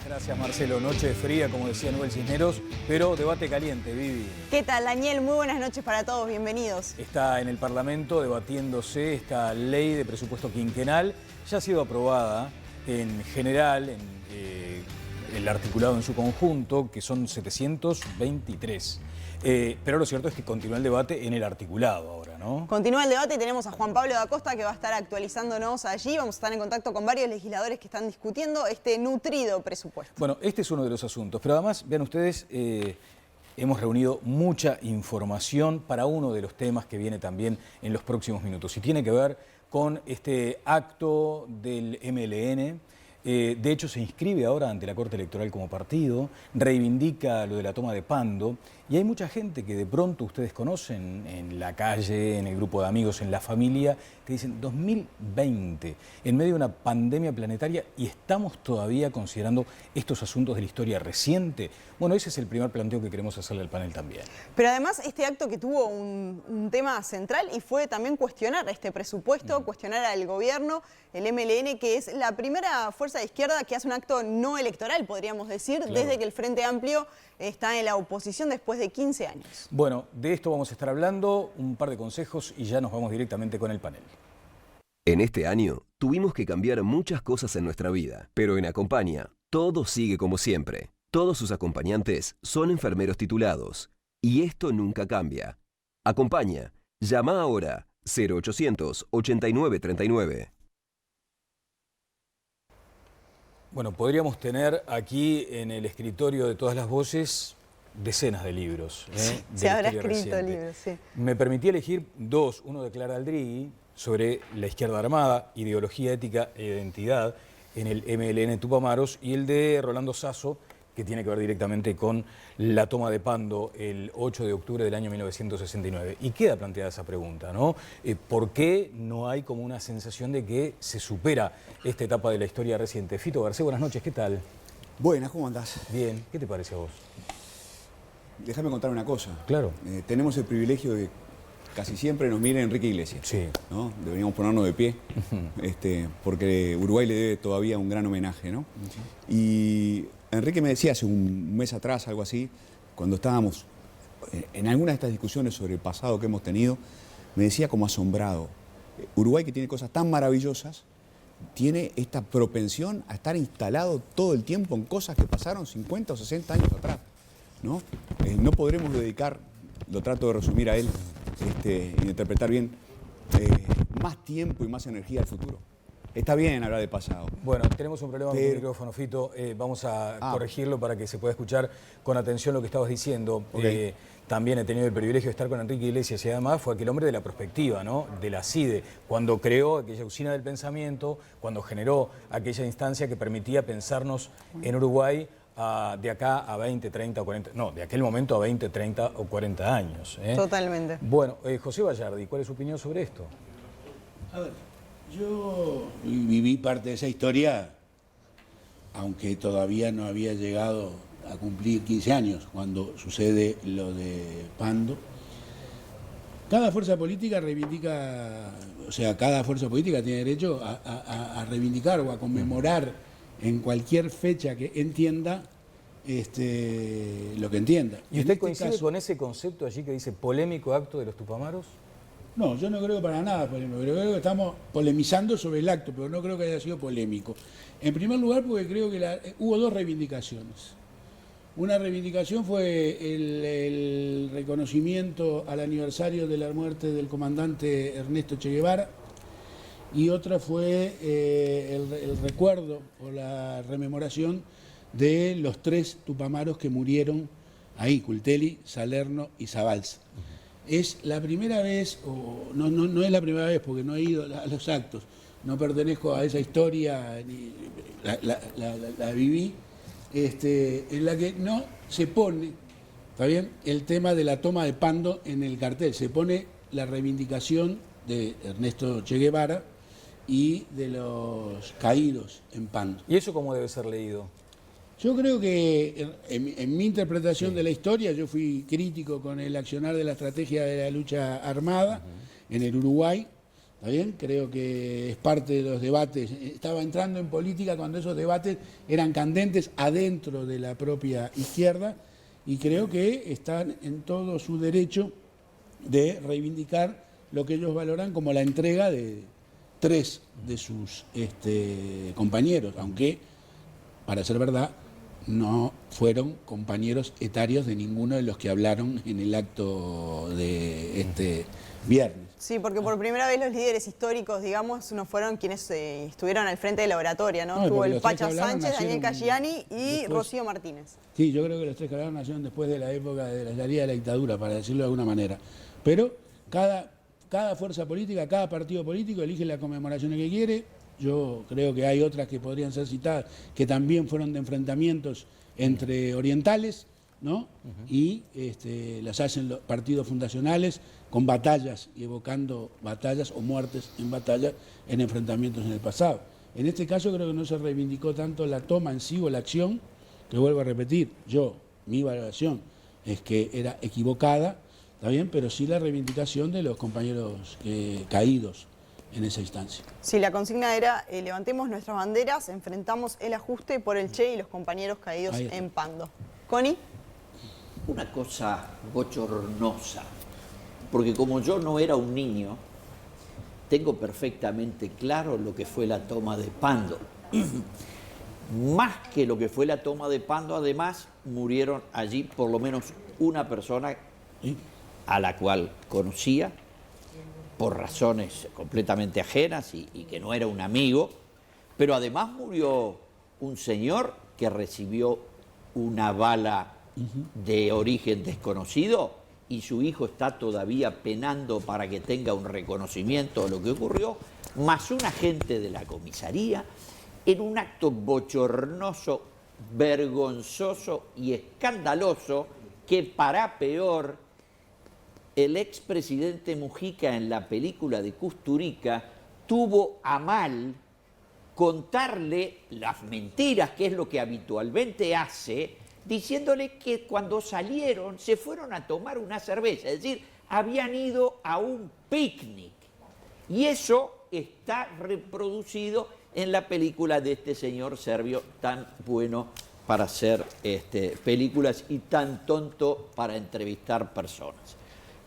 Gracias, Marcelo. Noche fría, como decía Noel Cisneros, pero debate caliente, Vivi. ¿Qué tal, Daniel? Muy buenas noches para todos, bienvenidos. Está en el Parlamento debatiéndose esta ley de presupuesto quinquenal. Ya ha sido aprobada en general, en el articulado en su conjunto, que son 723. Pero lo cierto es que continúa el debate en el articulado ahora, ¿no? Continúa el debate y tenemos a Juan Pablo da Costa que va a estar actualizándonos allí. Vamos a estar en contacto con varios legisladores que están discutiendo este nutrido presupuesto. Bueno, este es uno de los asuntos, pero además, vean ustedes, hemos reunido mucha información para uno de los temas que viene también en los próximos minutos y tiene que ver con este acto del MLN. De hecho, se inscribe ahora ante la Corte Electoral como partido, reivindica lo de la toma de Pando, y hay mucha gente que de pronto ustedes conocen en la calle, en el grupo de amigos, en la familia, que dicen 2020, en medio de una pandemia planetaria, y estamos todavía considerando estos asuntos de la historia reciente. Bueno, ese es el primer planteo que queremos hacerle al panel también. Pero además este acto que tuvo un tema central y fue también cuestionar este presupuesto, cuestionar al gobierno, el MLN, que es la primera fuerza de izquierda que hace un acto no electoral, podríamos decir, claro, desde que el Frente Amplio está en la oposición después de 15 años. Bueno, de esto vamos a estar hablando, un par de consejos y ya nos vamos directamente con el panel. En este año tuvimos que cambiar muchas cosas en nuestra vida, pero en Acompaña todo sigue como siempre. Todos sus acompañantes son enfermeros titulados y esto nunca cambia. Acompaña. Llama ahora 0800 89 39. Bueno, podríamos tener aquí en el escritorio de Todas las Voces decenas de libros. Se habrá escrito libros, sí. Me permití elegir dos, uno de Clara Aldrigui sobre la izquierda armada, ideología, ética e identidad en el MLN Tupamaros, y el de Rolando Sasso, que tiene que ver directamente con la toma de Pando el 8 de octubre del año 1969. Y queda planteada esa pregunta, ¿no? ¿Por qué no hay como una sensación de que se supera esta etapa de la historia reciente? Fito Garcés, buenas noches, ¿qué tal? Buenas, ¿cómo andás? Bien, ¿qué te parece a vos? Déjame contar una cosa. Claro. Tenemos el privilegio de que casi siempre nos mire Enrique Iglesias. Sí. ¿No? Deberíamos ponernos de pie, porque Uruguay le debe todavía un gran homenaje, ¿no? Y Enrique me decía hace un mes atrás, algo así, cuando estábamos en alguna de estas discusiones sobre el pasado que hemos tenido, me decía como asombrado, Uruguay, que tiene cosas tan maravillosas, tiene esta propensión a estar instalado todo el tiempo en cosas que pasaron 50 o 60 años atrás, ¿no? No podremos dedicar, lo trato de resumir a él y de interpretar bien, más tiempo y más energía al futuro. Está bien hablar de pasado. Bueno, tenemos un problema con el micrófono, Fito. Vamos a corregirlo para que se pueda escuchar con atención lo que estabas diciendo. Okay. También he tenido el privilegio de estar con Enrique Iglesias y además fue aquel hombre de la perspectiva, ¿no? De la CIDE, cuando creó aquella usina del pensamiento, cuando generó aquella instancia que permitía pensarnos en Uruguay de acá a 20, 30 o 40, no, de aquel momento a 20, 30 o 40 años. Totalmente. Bueno, José Vallardi, ¿cuál es su opinión sobre esto? A ver, yo viví parte de esa historia, aunque todavía no había llegado a cumplir 15 años cuando sucede lo de Pando. Cada fuerza política reivindica, o sea, cada fuerza política tiene derecho a reivindicar o a conmemorar en cualquier fecha que entienda lo que entienda. ¿Y usted coincide con ese concepto allí que dice polémico acto de los Tupamaros? No, yo no creo para nada polémico, pero creo que estamos polemizando sobre el acto, pero no creo que haya sido polémico. En primer lugar, porque creo que hubo dos reivindicaciones. Una reivindicación fue el reconocimiento al aniversario de la muerte del comandante Ernesto Che Guevara, y otra fue el recuerdo o la rememoración de los 3 tupamaros que murieron ahí, Culteli, Salerno y Zabalza. Es la primera vez, o no es la primera vez porque no he ido a los actos, no pertenezco a esa historia, ni la viví, en la que no se pone, ¿está bien?, el tema de la toma de Pando en el cartel, se pone la reivindicación de Ernesto Che Guevara y de los caídos en Pando. ¿Y eso cómo debe ser leído? Yo creo que en mi interpretación de la historia, yo fui crítico con el accionar de la estrategia de la lucha armada en el Uruguay, ¿Está bien? Creo que es parte de los debates. Estaba entrando en política cuando esos debates eran candentes adentro de la propia izquierda y creo que están en todo su derecho de reivindicar lo que ellos valoran como la entrega de 3 de sus compañeros, aunque, para ser verdad, no fueron compañeros etarios de ninguno de los que hablaron en el acto de este viernes. Sí, porque por primera vez los líderes históricos, digamos, no fueron quienes estuvieron al frente de la oratoria, ¿no? No, Estuvo porque el los tres que Pacha hablaron Sánchez, Daniel nacieron Caggiani y después. Rocío Martínez. Sí, yo creo que los 3 que hablaron nacieron después de la época de la salida de la dictadura, para decirlo de alguna manera. Pero cada fuerza política, cada partido político elige la conmemoración que quiere. Yo creo que hay otras que podrían ser citadas, que también fueron de enfrentamientos entre orientales, ¿no? Y las hacen los partidos fundacionales con batallas y evocando batallas o muertes en batallas en enfrentamientos en el pasado. En este caso creo que no se reivindicó tanto la toma en sí o la acción, que vuelvo a repetir, mi valoración es que era equivocada, ¿está bien? Pero sí la reivindicación de los compañeros caídos en esa instancia. Sí, la consigna era levantemos nuestras banderas, enfrentamos el ajuste por el Che y los compañeros caídos en Pando. ¿Connie? Una cosa bochornosa, porque como yo no era un niño, tengo perfectamente claro lo que fue la toma de Pando. Más que lo que fue la toma de Pando, además, murieron allí por lo menos una persona a la cual conocía, por razones completamente ajenas y que no era un amigo, pero además murió un señor que recibió una bala de origen desconocido y su hijo está todavía penando para que tenga un reconocimiento de lo que ocurrió, más un agente de la comisaría, en un acto bochornoso, vergonzoso y escandaloso que, para peor, el expresidente Mujica en la película de Kusturica tuvo a mal contarle las mentiras, que es lo que habitualmente hace, diciéndole que cuando salieron se fueron a tomar una cerveza, es decir, habían ido a un picnic. Y eso está reproducido en la película de este señor serbio tan bueno para hacer películas y tan tonto para entrevistar personas.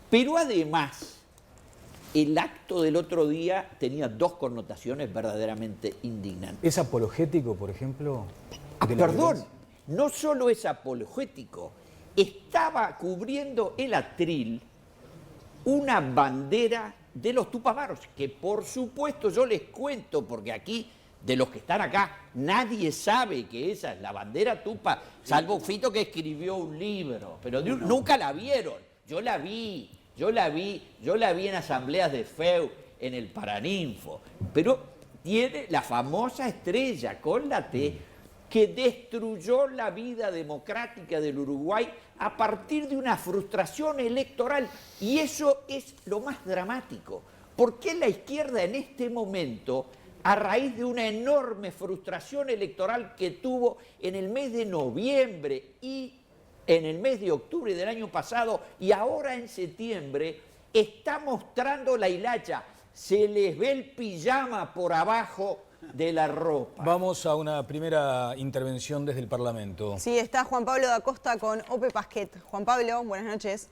Pero además, el acto del otro día tenía 2 connotaciones verdaderamente indignantes. ¿Es apologético, por ejemplo? Perdón, no solo es apologético, estaba cubriendo el atril una bandera de los Tupamaros, que por supuesto yo les cuento, porque aquí, de los que están acá, nadie sabe que esa es la bandera tupa, salvo Fito, que escribió un libro, pero nunca la vieron. Yo la vi en asambleas de FEU, en el Paraninfo, pero tiene la famosa estrella con la T que destruyó la vida democrática del Uruguay a partir de una frustración electoral. Y eso es lo más dramático. ¿Por qué la izquierda en este momento, a raíz de una enorme frustración electoral que tuvo en el mes de noviembre y en el mes de octubre del año pasado y ahora en septiembre, está mostrando la hilacha? Se les ve el pijama por abajo de la ropa? Vamos a una primera intervención desde el Parlamento. Sí, está Juan Pablo da Costa con Ope Pasquet. Juan Pablo, buenas noches.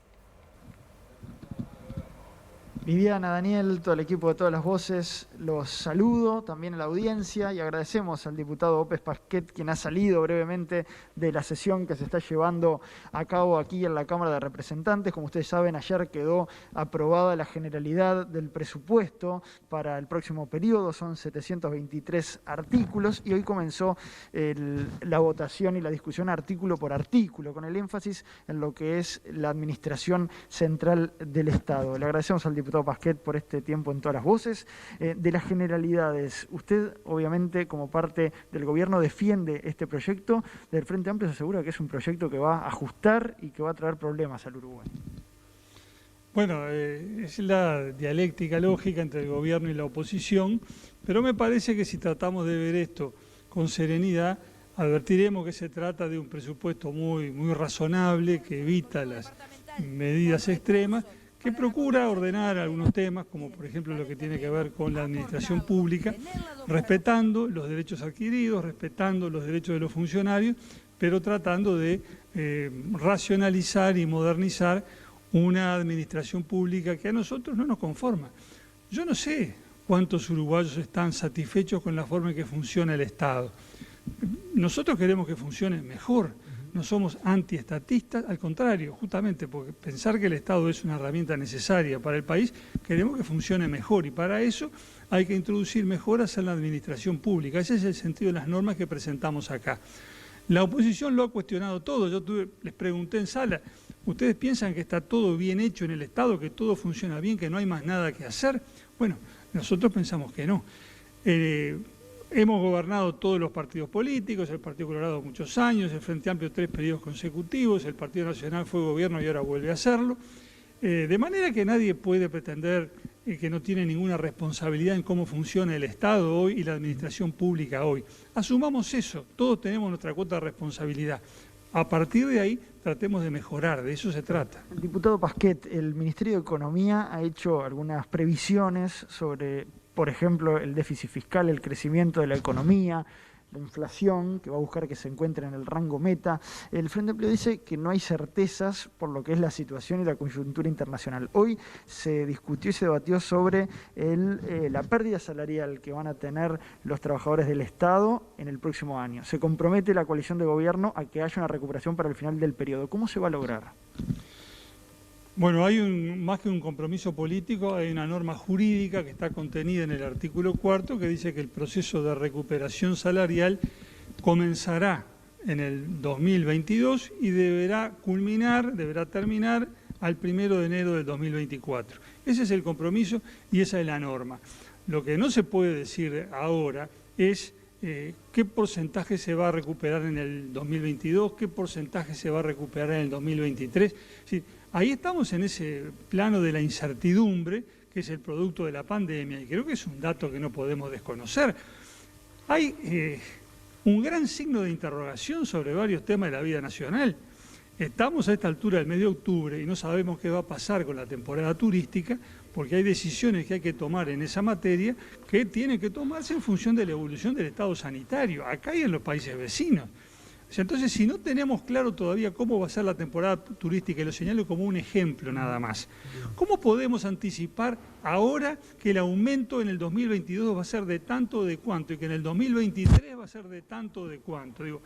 Viviana, Daniel, todo el equipo de Todas las Voces, los saludo, también a la audiencia, y agradecemos al diputado Ope Pasquet, quien ha salido brevemente de la sesión que se está llevando a cabo aquí en la Cámara de Representantes. Como ustedes saben, ayer quedó aprobada la generalidad del presupuesto para el próximo periodo, son 723 artículos, y hoy comenzó la votación y la discusión artículo por artículo, con el énfasis en lo que es la administración central del Estado. Le agradecemos al diputado Pasquet por este tiempo en Todas las Voces. De las generalidades, usted obviamente como parte del gobierno defiende este proyecto. Del Frente Amplio se asegura que es un proyecto que va a ajustar y que va a traer problemas al Uruguay. Bueno, es la dialéctica lógica entre el gobierno y la oposición, pero me parece que si tratamos de ver esto con serenidad, advertiremos que se trata de un presupuesto muy razonable, que evita las medidas extremas, que procura ordenar algunos temas, como por ejemplo lo que tiene que ver con la administración pública, respetando los derechos adquiridos, respetando los derechos de los funcionarios, pero tratando de racionalizar y modernizar una administración pública que a nosotros no nos conforma. Yo no sé cuántos uruguayos están satisfechos con la forma en que funciona el Estado. Nosotros queremos que funcione mejor. No somos antiestatistas, al contrario, justamente porque pensar que el Estado es una herramienta necesaria para el país, queremos que funcione mejor y para eso hay que introducir mejoras en la administración pública. Ese es el sentido de las normas que presentamos acá. La oposición lo ha cuestionado todo. Les pregunté en sala, ¿ustedes piensan que está todo bien hecho en el Estado, que todo funciona bien, que no hay más nada que hacer? Bueno, nosotros pensamos que no. Hemos gobernado todos los partidos políticos, el Partido Colorado muchos años, el Frente Amplio 3 periodos consecutivos, el Partido Nacional fue gobierno y ahora vuelve a hacerlo. De manera que nadie puede pretender que no tiene ninguna responsabilidad en cómo funciona el Estado hoy y la administración pública hoy. Asumamos eso, todos tenemos nuestra cuota de responsabilidad. A partir de ahí tratemos de mejorar, de eso se trata. El diputado Pasquet, el Ministerio de Economía ha hecho algunas previsiones sobre, por ejemplo, el déficit fiscal, el crecimiento de la economía, la inflación, que va a buscar que se encuentre en el rango meta. El Frente Amplio dice que no hay certezas por lo que es la situación y la coyuntura internacional. Hoy se discutió y se debatió sobre la pérdida salarial que van a tener los trabajadores del Estado en el próximo año. Se compromete la coalición de gobierno a que haya una recuperación para el final del periodo. ¿Cómo se va a lograr? Bueno, hay más que un compromiso político, hay una norma jurídica que está contenida en el artículo 4 que dice que el proceso de recuperación salarial comenzará en el 2022 y deberá terminar al 1 de enero del 2024. Ese es el compromiso y esa es la norma. Lo que no se puede decir ahora es qué porcentaje se va a recuperar en el 2022, qué porcentaje se va a recuperar en el 2023. Es decir, ahí estamos en ese plano de la incertidumbre, que es el producto de la pandemia, y creo que es un dato que no podemos desconocer. Hay un gran signo de interrogación sobre varios temas de la vida nacional. Estamos a esta altura del mes de octubre y no sabemos qué va a pasar con la temporada turística, porque hay decisiones que hay que tomar en esa materia que tienen que tomarse en función de la evolución del estado sanitario, acá y en los países vecinos. Entonces, si no tenemos claro todavía cómo va a ser la temporada turística, y lo señalo como un ejemplo nada más, ¿cómo podemos anticipar ahora que el aumento en el 2022 va a ser de tanto o de cuánto y que en el 2023 va a ser de tanto o de cuánto? Digo,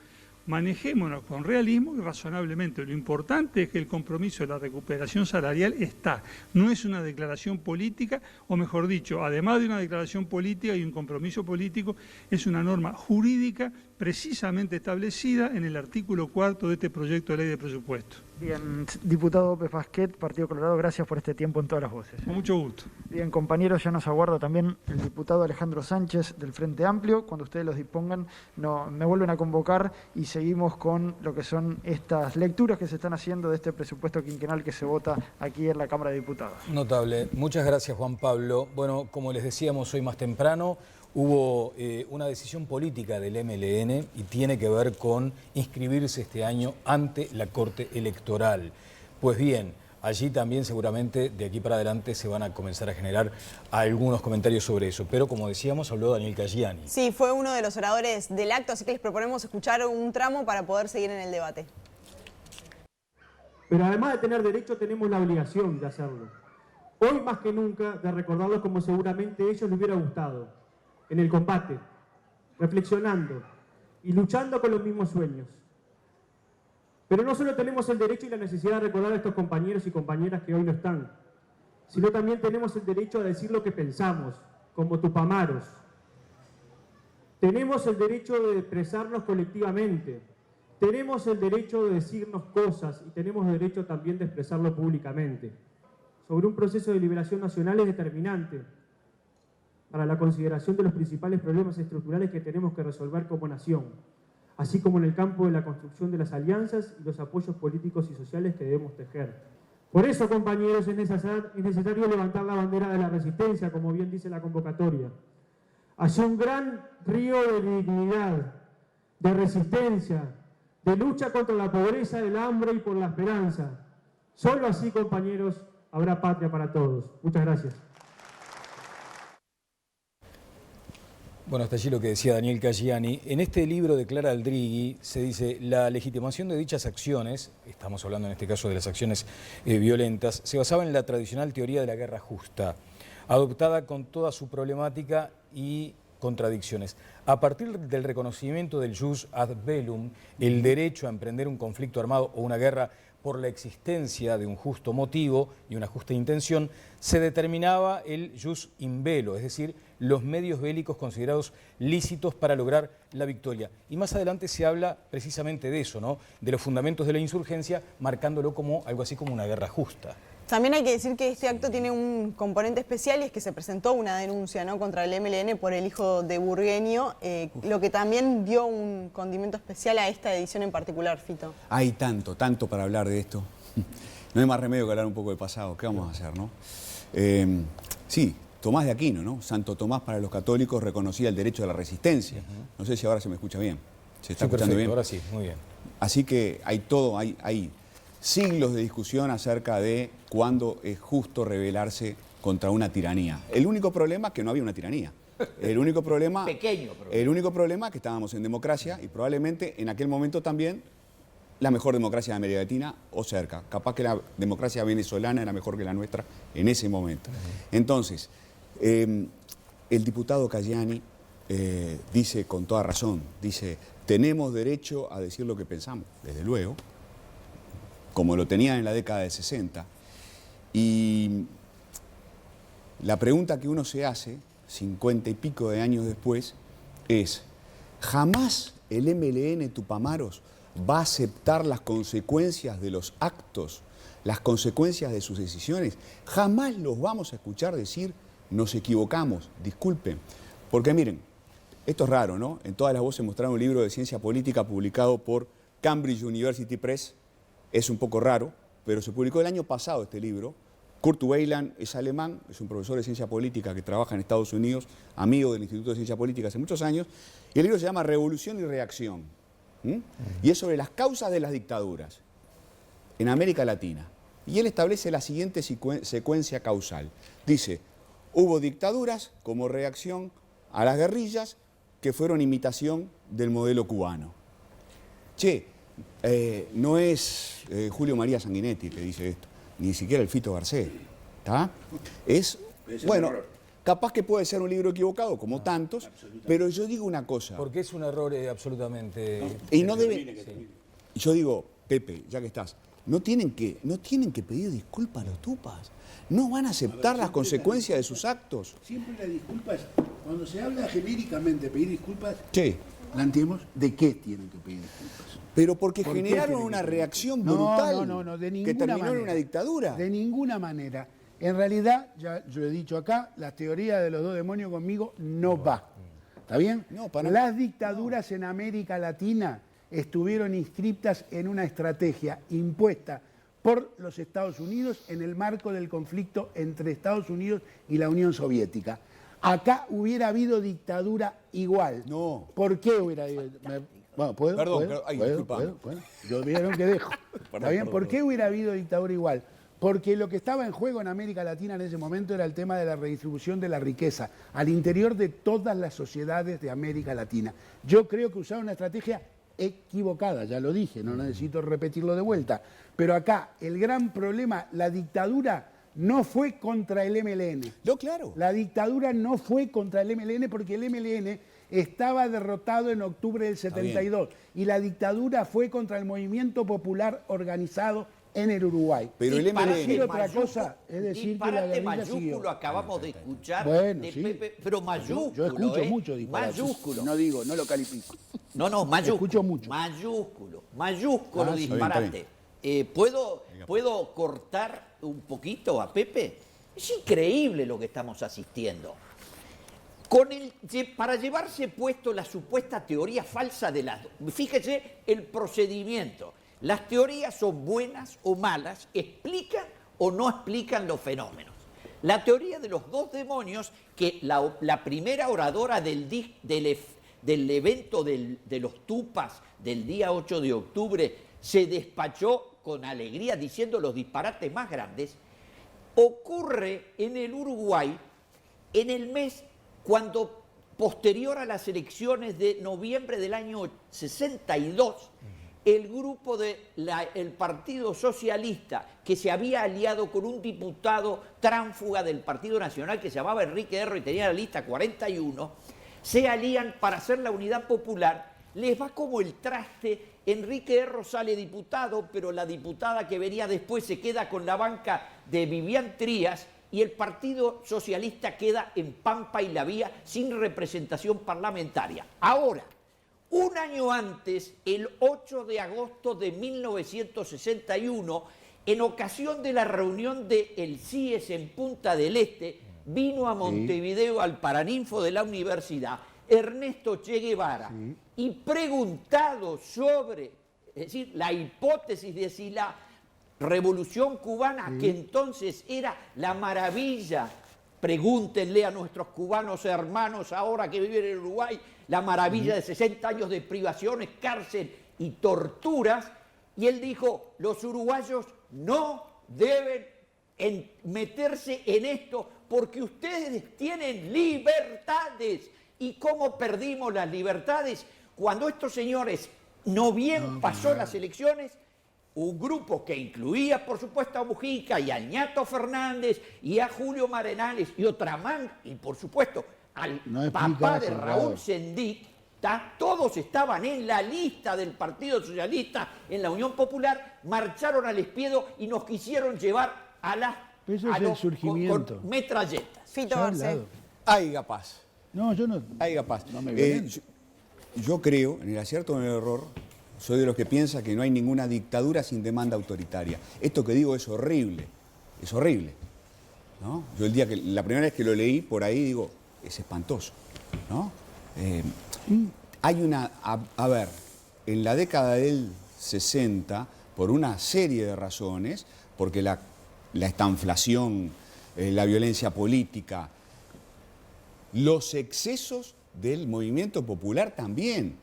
manejémonos con realismo y razonablemente. Lo importante es que el compromiso de la recuperación salarial está. No es una declaración política, o mejor dicho, además de una declaración política y un compromiso político, es una norma jurídica precisamente establecida en el artículo 4 de este proyecto de ley de presupuesto. Bien, diputado Ópez Pasquet, Partido Colorado, gracias por este tiempo en Todas las Voces. Con mucho gusto. Bien, compañeros, ya nos aguarda también el diputado Alejandro Sánchez del Frente Amplio. Cuando ustedes los dispongan, me vuelven a convocar y seguimos con lo que son estas lecturas que se están haciendo de este presupuesto quinquenal que se vota aquí en la Cámara de Diputados. Notable. Muchas gracias, Juan Pablo. Bueno, como les decíamos hoy más temprano, hubo una decisión política del MLN y tiene que ver con inscribirse este año ante la Corte Electoral. Pues bien, allí también seguramente de aquí para adelante se van a comenzar a generar algunos comentarios sobre eso. Pero como decíamos, habló Daniel Caggiani. Sí, fue uno de los oradores del acto, así que les proponemos escuchar un tramo para poder seguir en el debate. Pero además de tener derecho, tenemos la obligación de hacerlo. Hoy más que nunca de recordarlos como seguramente a ellos les hubiera gustado. En el combate, reflexionando y luchando con los mismos sueños. Pero no solo tenemos el derecho y la necesidad de recordar a estos compañeros y compañeras que hoy no están, sino también tenemos el derecho a decir lo que pensamos, como tupamaros. Tenemos el derecho de expresarnos colectivamente, tenemos el derecho de decirnos cosas y tenemos el derecho también de expresarlo públicamente. Sobre un proceso de liberación nacional es determinante para la consideración de los principales problemas estructurales que tenemos que resolver como nación, así como en el campo de la construcción de las alianzas y los apoyos políticos y sociales que debemos tejer. Por eso, compañeros, es necesario levantar la bandera de la resistencia, como bien dice la convocatoria, hacia un gran río de dignidad, de resistencia, de lucha contra la pobreza, el hambre y por la esperanza. Solo así, compañeros, habrá patria para todos. Muchas gracias. Bueno, hasta allí lo que decía Daniel Caggiani. En este libro de Clara Aldrigui se dice: la legitimación de dichas acciones, estamos hablando en este caso de las acciones violentas, se basaba en la tradicional teoría de la guerra justa, adoptada con toda su problemática y contradicciones. A partir del reconocimiento del jus ad bellum, el derecho a emprender un conflicto armado o una guerra por la existencia de un justo motivo y una justa intención, se determinaba el jus in bello, es decir, los medios bélicos considerados lícitos para lograr la victoria. Y más adelante se habla precisamente de eso, ¿no? De los fundamentos de la insurgencia, marcándolo como algo así como una guerra justa. También hay que decir que este acto tiene un componente especial y es que se presentó una denuncia, ¿no?, contra el MLN por el hijo de Burgueño, lo que también dio un condimento especial a esta edición en particular, Fito. Hay tanto para hablar de esto. No hay más remedio que hablar un poco del pasado. ¿Qué vamos a hacer, no? Sí, Tomás de Aquino, ¿no? Santo Tomás para los católicos reconocía el derecho de la resistencia. No sé si ahora se me escucha bien. ¿Se está escuchando bien? Ahora sí, muy bien. Así que hay siglos de discusión acerca de cuándo es justo rebelarse contra una tiranía. El único problema es que no había una tiranía. El único problema, pequeño problema. El único problema es que estábamos en democracia y probablemente en aquel momento también la mejor democracia de América Latina o cerca. Capaz que la democracia venezolana era mejor que la nuestra en ese momento. Entonces, el diputado Caggiani dice con toda razón, dice, tenemos derecho a decir lo que pensamos, desde luego, como lo tenían en la década de 60. Y la pregunta que uno se hace, 50 y pico de años después, es, ¿jamás el MLN Tupamaros va a aceptar las consecuencias de los actos, las consecuencias de sus decisiones? Jamás los vamos a escuchar decir, nos equivocamos, disculpen. Porque miren, esto es raro, ¿no? En Todas las Voces mostraron un libro de ciencia política publicado por Cambridge University Press. Es un poco raro, pero se publicó el año pasado este libro. Kurt Weyland es alemán, es un profesor de ciencia política que trabaja en Estados Unidos, amigo del Instituto de Ciencia Política hace muchos años, y el libro se llama Revolución y Reacción. Y es sobre las causas de las dictaduras en América Latina. Y él establece la siguiente secuencia causal. Dice, hubo dictaduras como reacción a las guerrillas que fueron imitación del modelo cubano. No es Julio María Sanguinetti que dice esto, ni siquiera el Fito Garcés, ¿está? Bueno, capaz que puede ser un libro equivocado, como tantos, pero yo digo una cosa. Porque es un error absolutamente... Y no debe... Yo digo, Pepe, ya que estás, no tienen que pedir disculpas a los tupas. No van a aceptar las consecuencias de sus actos. Siempre la disculpa es, cuando se habla genéricamente de pedir disculpas, sí, planteemos de qué tienen que pedir disculpas. Pero porque generaron una reacción brutal no, de ninguna que terminó manera, en una dictadura. De ninguna manera. En realidad, ya yo he dicho acá, la teoría de los dos demonios conmigo no va. ¿Está bien? No, para Las dictaduras en América Latina estuvieron inscriptas en una estrategia impuesta por los Estados Unidos en el marco del conflicto entre Estados Unidos y la Unión Soviética. Acá hubiera habido dictadura igual. No. ¿Por qué hubiera habido? Bueno, ¿puedo? Perdón, ¿Puedo? Yo vieron que dejo. ¿Está bien? ¿Por qué hubiera habido dictadura igual? Porque lo que estaba en juego en América Latina en ese momento era el tema de la redistribución de la riqueza al interior de todas las sociedades de América Latina. Yo creo que usaron una estrategia equivocada, ya lo dije, no necesito repetirlo de vuelta. Pero acá el gran problema, la dictadura no fue contra el MLN. No, claro. La dictadura no fue contra el MLN porque el MLN estaba derrotado en octubre del 72 y la dictadura fue contra el movimiento popular organizado en el Uruguay. Pero el MLN... otra cosa, es decir que la guerrilla mayúsculo siguió. Acabamos de escuchar de sí. Pepe, pero mayúsculo. Yo escucho mucho disparate. Mayúsculo. No lo califico. No, mayúsculo. Escucho mucho. Mayúsculo disparate. ¿Puedo cortar un poquito a Pepe? Es increíble lo que estamos asistiendo. Para llevarse puesto la supuesta teoría falsa de las... Fíjese el procedimiento. Las teorías son buenas o malas, explican o no explican los fenómenos. La teoría de los dos demonios, que la primera oradora del evento de los Tupas del día 8 de octubre se despachó con alegría diciendo los disparates más grandes, ocurre en el Uruguay en el mes cuando posterior a las elecciones de noviembre del año 62, el grupo del Partido Socialista, que se había aliado con un diputado tránfuga del Partido Nacional que se llamaba Enrique Erro y tenía la lista 41, se alían para hacer la Unidad Popular. Les va como el traste. Enrique Erro sale diputado, pero la diputada que venía después se queda con la banca de Vivian Trías y el Partido Socialista queda en Pampa y La Vía sin representación parlamentaria. Ahora, un año antes, el 8 de agosto de 1961, en ocasión de la reunión del CIES en Punta del Este, vino a Montevideo al Paraninfo de la universidad Ernesto Che Guevara y preguntado sobre, es decir, la hipótesis de si la revolución cubana, que entonces era la maravilla, pregúntenle a nuestros cubanos hermanos ahora que viven en Uruguay, la maravilla de 60 años de privaciones, cárcel y torturas, y él dijo, los uruguayos no deben meterse en esto porque ustedes tienen libertades. ¿Y cómo perdimos las libertades? Cuando estos señores, pasó las elecciones, un grupo que incluía, por supuesto, a Mujica y a Ñato Fernández y a Julio Marenales y y por supuesto, al papá de Raúl Sendic, todos estaban en la lista del Partido Socialista en la Unión Popular, marcharon al Espiedo y nos quisieron llevar a el surgimiento. Con metralletas. Fito Arce. Haiga paz. No, yo no. Haiga paz. No me yo creo, en el acierto o en el error, soy de los que piensa que no hay ninguna dictadura sin demanda autoritaria. Esto que digo es horrible, ¿no? Yo la primera vez que lo leí por ahí digo, es espantoso, ¿no? Hay a ver, en la década del 60, por una serie de razones, porque la estanflación, la violencia política, los excesos del movimiento popular también.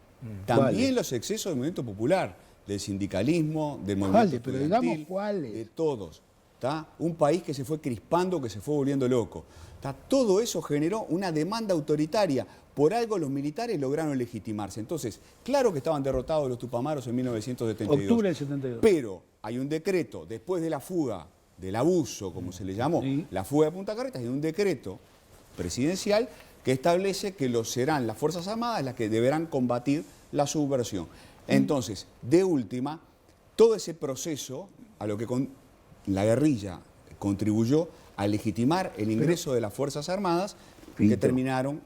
También los excesos del movimiento popular, del sindicalismo, del movimiento estudiantil, pero digamos cuáles. de todos. ¿Tá? Un país que se fue crispando, que se fue volviendo loco. ¿Tá? Todo eso generó una demanda autoritaria. Por algo los militares lograron legitimarse. Entonces, claro que estaban derrotados los tupamaros en 1972. Octubre del 72. Pero hay un decreto, después de la fuga, del abuso, como se le llamó, la fuga de Punta Carretas, hay un decreto presidencial que establece que serán las Fuerzas Armadas las que deberán combatir la subversión. Entonces, de última, todo ese proceso a lo que la guerrilla contribuyó a legitimar el ingreso de las Fuerzas Armadas que terminaron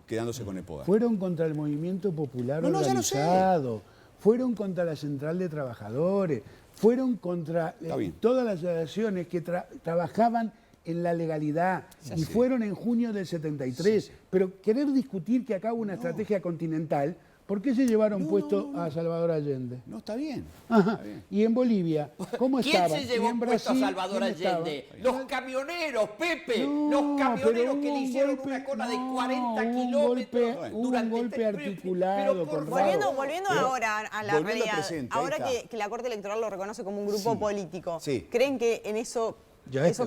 quedándose con el poder. Fueron contra el movimiento popular organizado, fueron contra la Central de Trabajadores, fueron contra todas las asociaciones que trabajaban en la legalidad y fueron en junio del 73. Pero querer discutir que acá hubo una estrategia continental, ¿por qué se llevaron puesto a Salvador Allende? No, está bien. Ajá. Y en Bolivia, ¿cómo estaba? ¿Quién se llevó puesto a Salvador Allende? Los camioneros, Pepe. Los camioneros que le hicieron una cola de 40 kilómetros. Hubo un golpe articulado. Volviendo ahora a la realidad, ahora que la Corte Electoral lo reconoce como un grupo político, ¿creen que en eso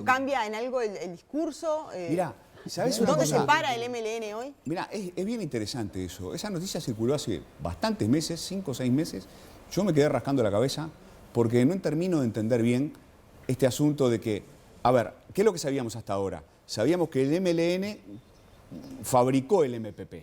cambia en algo el discurso? Mirá, ¿sabes una ¿Dónde cosa? se para el MLN hoy? Mirá, es bien interesante eso. Esa noticia circuló hace bastantes meses, 5 o 6 meses. Yo me quedé rascando la cabeza porque no termino de entender bien este asunto de que, a ver, ¿qué es lo que sabíamos hasta ahora? Sabíamos que el MLN fabricó el MPP,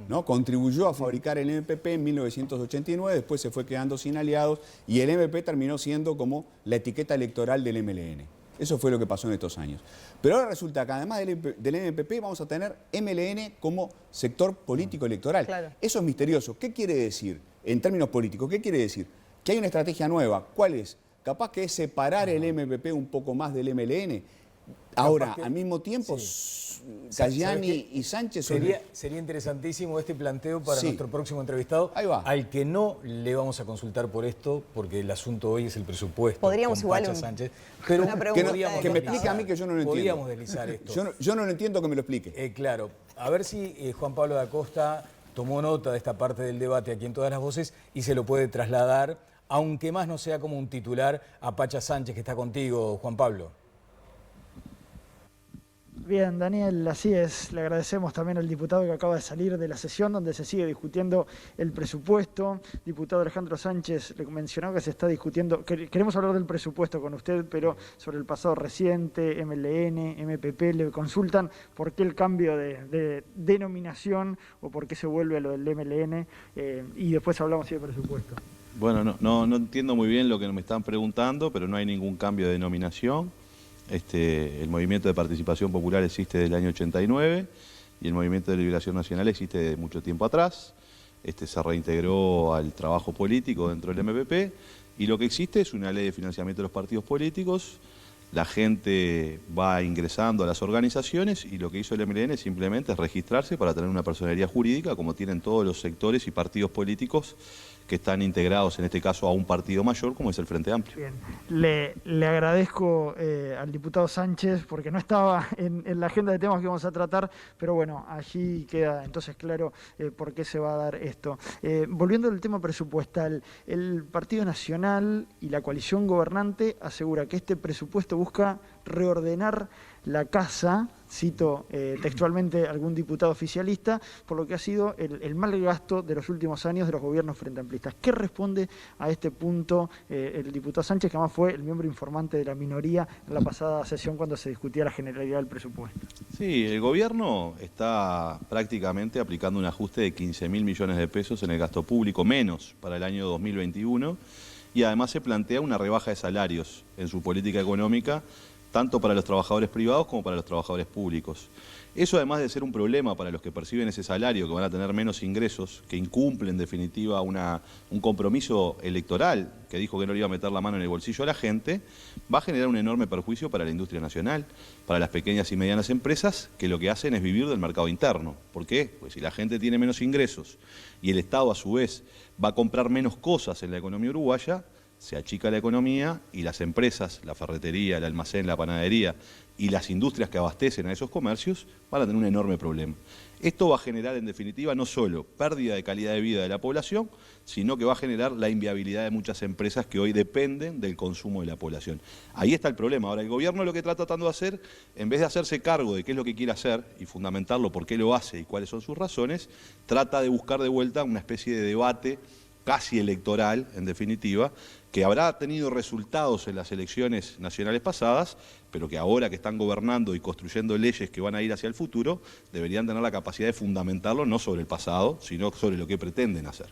¿no? Contribuyó a fabricar el MPP en 1989, después se fue quedando sin aliados y el MPP terminó siendo como la etiqueta electoral del MLN. Eso fue lo que pasó en estos años. Pero ahora resulta que además del MPP vamos a tener MLN como sector político electoral. Claro. Eso es misterioso. ¿Qué quiere decir en términos políticos? ¿Qué quiere decir? Que hay una estrategia nueva. ¿Cuál es? Capaz que es separar el MPP un poco más del MLN. Ahora, al mismo tiempo, Cayani y Sánchez... Sería interesantísimo este planteo para nuestro próximo entrevistado, al que no le vamos a consultar por esto, porque el asunto hoy es el presupuesto. Podríamos igual Sánchez, pero que me explique a mí, que yo no lo entiendo. Podríamos deslizar esto. Yo no lo entiendo, que me lo explique. Claro, a ver si Juan Pablo da Costa tomó nota de esta parte del debate aquí en Todas las Voces y se lo puede trasladar, aunque más no sea como un titular, a Pacha Sánchez, que está contigo, Juan Pablo. Bien, Daniel, así es. Le agradecemos también al diputado que acaba de salir de la sesión donde se sigue discutiendo el presupuesto. Diputado Alejandro Sánchez, le mencionó que se está discutiendo, queremos hablar del presupuesto con usted, pero sobre el pasado reciente, MLN, MPP, le consultan por qué el cambio de denominación o por qué se vuelve a lo del MLN y después hablamos de presupuesto. Bueno, no entiendo muy bien lo que me están preguntando, pero no hay ningún cambio de denominación. El Movimiento de Participación Popular existe desde el año 89 y el Movimiento de Liberación Nacional existe de mucho tiempo atrás. Se reintegró al trabajo político dentro del MPP y lo que existe es una ley de financiamiento de los partidos políticos. La gente va ingresando a las organizaciones y lo que hizo el MLN simplemente es registrarse para tener una personería jurídica como tienen todos los sectores y partidos políticos que están integrados, en este caso, a un partido mayor como es el Frente Amplio. Bien. Le agradezco al diputado Sánchez porque no estaba en la agenda de temas que vamos a tratar, pero bueno, allí queda entonces claro por qué se va a dar esto. Volviendo al tema presupuestal, el Partido Nacional y la coalición gobernante asegura que este presupuesto busca reordenar la casa, cito textualmente a algún diputado oficialista, por lo que ha sido el mal gasto de los últimos años de los gobiernos frente amplistas. ¿Qué responde a este punto el diputado Sánchez, que además fue el miembro informante de la minoría en la pasada sesión cuando se discutía la generalidad del presupuesto? Sí, el gobierno está prácticamente aplicando un ajuste de 15.000 millones de pesos en el gasto público, menos para el año 2021, y además se plantea una rebaja de salarios en su política económica, tanto para los trabajadores privados como para los trabajadores públicos. Eso, además de ser un problema para los que perciben ese salario, que van a tener menos ingresos, que incumplen en definitiva un compromiso electoral que dijo que no le iba a meter la mano en el bolsillo a la gente, va a generar un enorme perjuicio para la industria nacional, para las pequeñas y medianas empresas, que lo que hacen es vivir del mercado interno. ¿Por qué? Pues si la gente tiene menos ingresos y el Estado a su vez va a comprar menos cosas en la economía uruguaya, se achica la economía y las empresas, la ferretería, el almacén, la panadería y las industrias que abastecen a esos comercios van a tener un enorme problema. Esto va a generar, en definitiva, no solo pérdida de calidad de vida de la población, sino que va a generar la inviabilidad de muchas empresas que hoy dependen del consumo de la población. Ahí está el problema. Ahora, el gobierno lo que está tratando de hacer, en vez de hacerse cargo de qué es lo que quiere hacer y fundamentarlo por qué lo hace y cuáles son sus razones, trata de buscar de vuelta una especie de debate casi electoral, en definitiva, que habrá tenido resultados en las elecciones nacionales pasadas, pero que ahora que están gobernando y construyendo leyes que van a ir hacia el futuro, deberían tener la capacidad de fundamentarlo no sobre el pasado, sino sobre lo que pretenden hacer.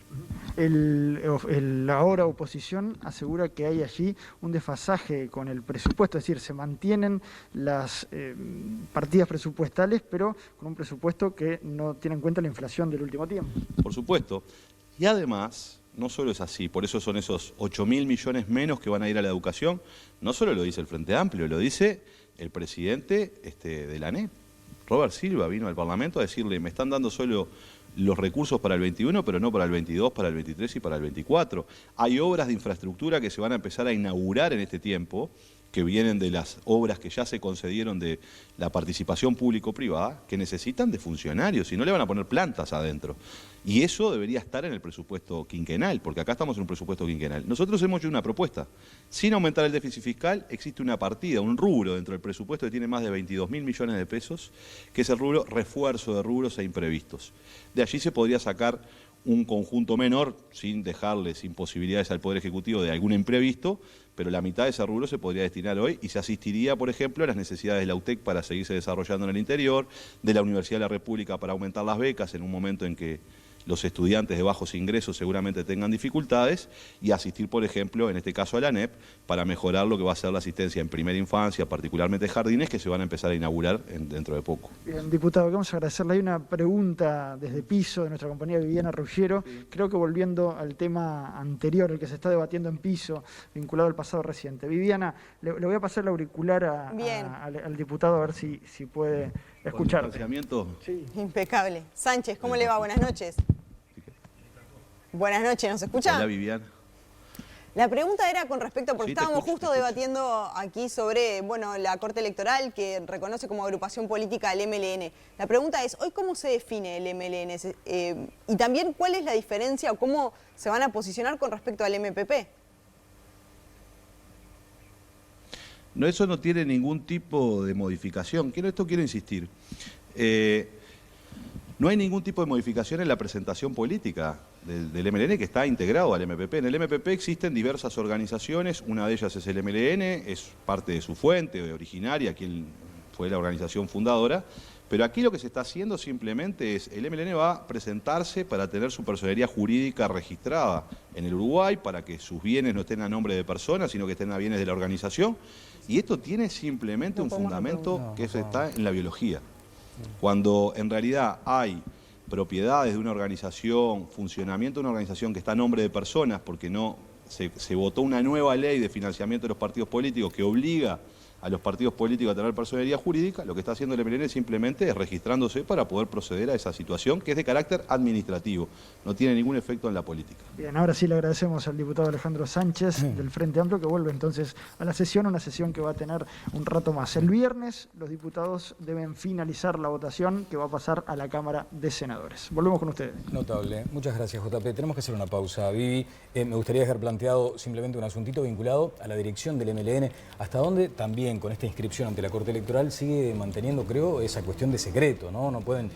La ahora oposición asegura que hay allí un desfasaje con el presupuesto, es decir, se mantienen las partidas presupuestales, pero con un presupuesto que no tiene en cuenta la inflación del último tiempo. Por supuesto. Y además, no solo es así, por eso son esos 8.000 millones menos que van a ir a la educación, no solo lo dice el Frente Amplio, lo dice el presidente de la ANEP. Robert Silva vino al Parlamento a decirle, me están dando solo los recursos para el 21, pero no para el 22, para el 23 y para el 24. Hay obras de infraestructura que se van a empezar a inaugurar en este tiempo, que vienen de las obras que ya se concedieron de la participación público-privada, que necesitan de funcionarios y no le van a poner plantas adentro. Y eso debería estar en el presupuesto quinquenal, porque acá estamos en un presupuesto quinquenal. Nosotros hemos hecho una propuesta. Sin aumentar el déficit fiscal, existe una partida, un rubro dentro del presupuesto que tiene más de 22.000 millones de pesos, que es el rubro refuerzo de rubros e imprevistos. De allí se podría sacar un conjunto menor, sin dejarle sin posibilidades al Poder Ejecutivo de algún imprevisto, pero la mitad de ese rubro se podría destinar hoy y se asistiría, por ejemplo, a las necesidades de la UTEC para seguirse desarrollando en el interior, de la Universidad de la República para aumentar las becas en un momento en que los estudiantes de bajos ingresos seguramente tengan dificultades, y asistir, por ejemplo, en este caso a la ANEP, para mejorar lo que va a ser la asistencia en primera infancia, particularmente jardines, que se van a empezar a inaugurar dentro de poco. Bien, diputado, queremos agradecerle. Hay una pregunta desde Piso de nuestra compañera Viviana Ruggiero. Sí. Creo que volviendo al tema anterior, el que se está debatiendo en Piso, vinculado al pasado reciente. Viviana, le voy a pasar el auricular al diputado a ver si puede escuchar. Sí. Impecable. Sánchez, ¿cómo le va? Buenas noches. Buenas noches, ¿nos escucha? Hola, Viviana. La pregunta era con respecto, porque estábamos justo debatiendo aquí sobre, la Corte Electoral, que reconoce como agrupación política al MLN. La pregunta es, ¿hoy cómo se define el MLN? Y también, ¿cuál es la diferencia o cómo se van a posicionar con respecto al MPP? No, eso no tiene ningún tipo de modificación. Esto quiero insistir. No hay ningún tipo de modificación en la presentación política del MLN, que está integrado al MPP. En el MPP existen diversas organizaciones, una de ellas es el MLN, es parte de su fuente originaria, quien fue la organización fundadora, pero aquí lo que se está haciendo simplemente es, el MLN va a presentarse para tener su personería jurídica registrada en el Uruguay, para que sus bienes no estén a nombre de personas, sino que estén a bienes de la organización, y esto tiene simplemente un fundamento que está en la biología. Cuando en realidad hay propiedades de una organización, funcionamiento de una organización que está a nombre de personas, porque no se votó una nueva ley de financiamiento de los partidos políticos que obliga a los partidos políticos a tener personería jurídica, lo que está haciendo el MLN simplemente es registrándose para poder proceder a esa situación que es de carácter administrativo, no tiene ningún efecto en la política. Bien, ahora sí le agradecemos al diputado Alejandro Sánchez del Frente Amplio, que vuelve entonces a la sesión, una sesión que va a tener un rato más. El viernes los diputados deben finalizar la votación que va a pasar a la Cámara de Senadores. Volvemos con ustedes. Notable. Muchas gracias, JP. Tenemos que hacer una pausa, Vivi. Me gustaría dejar planteado simplemente un asuntito vinculado a la dirección del MLN. ¿Hasta dónde también con esta inscripción ante la Corte Electoral sigue manteniendo, creo, esa cuestión de secreto, ¿no? No pueden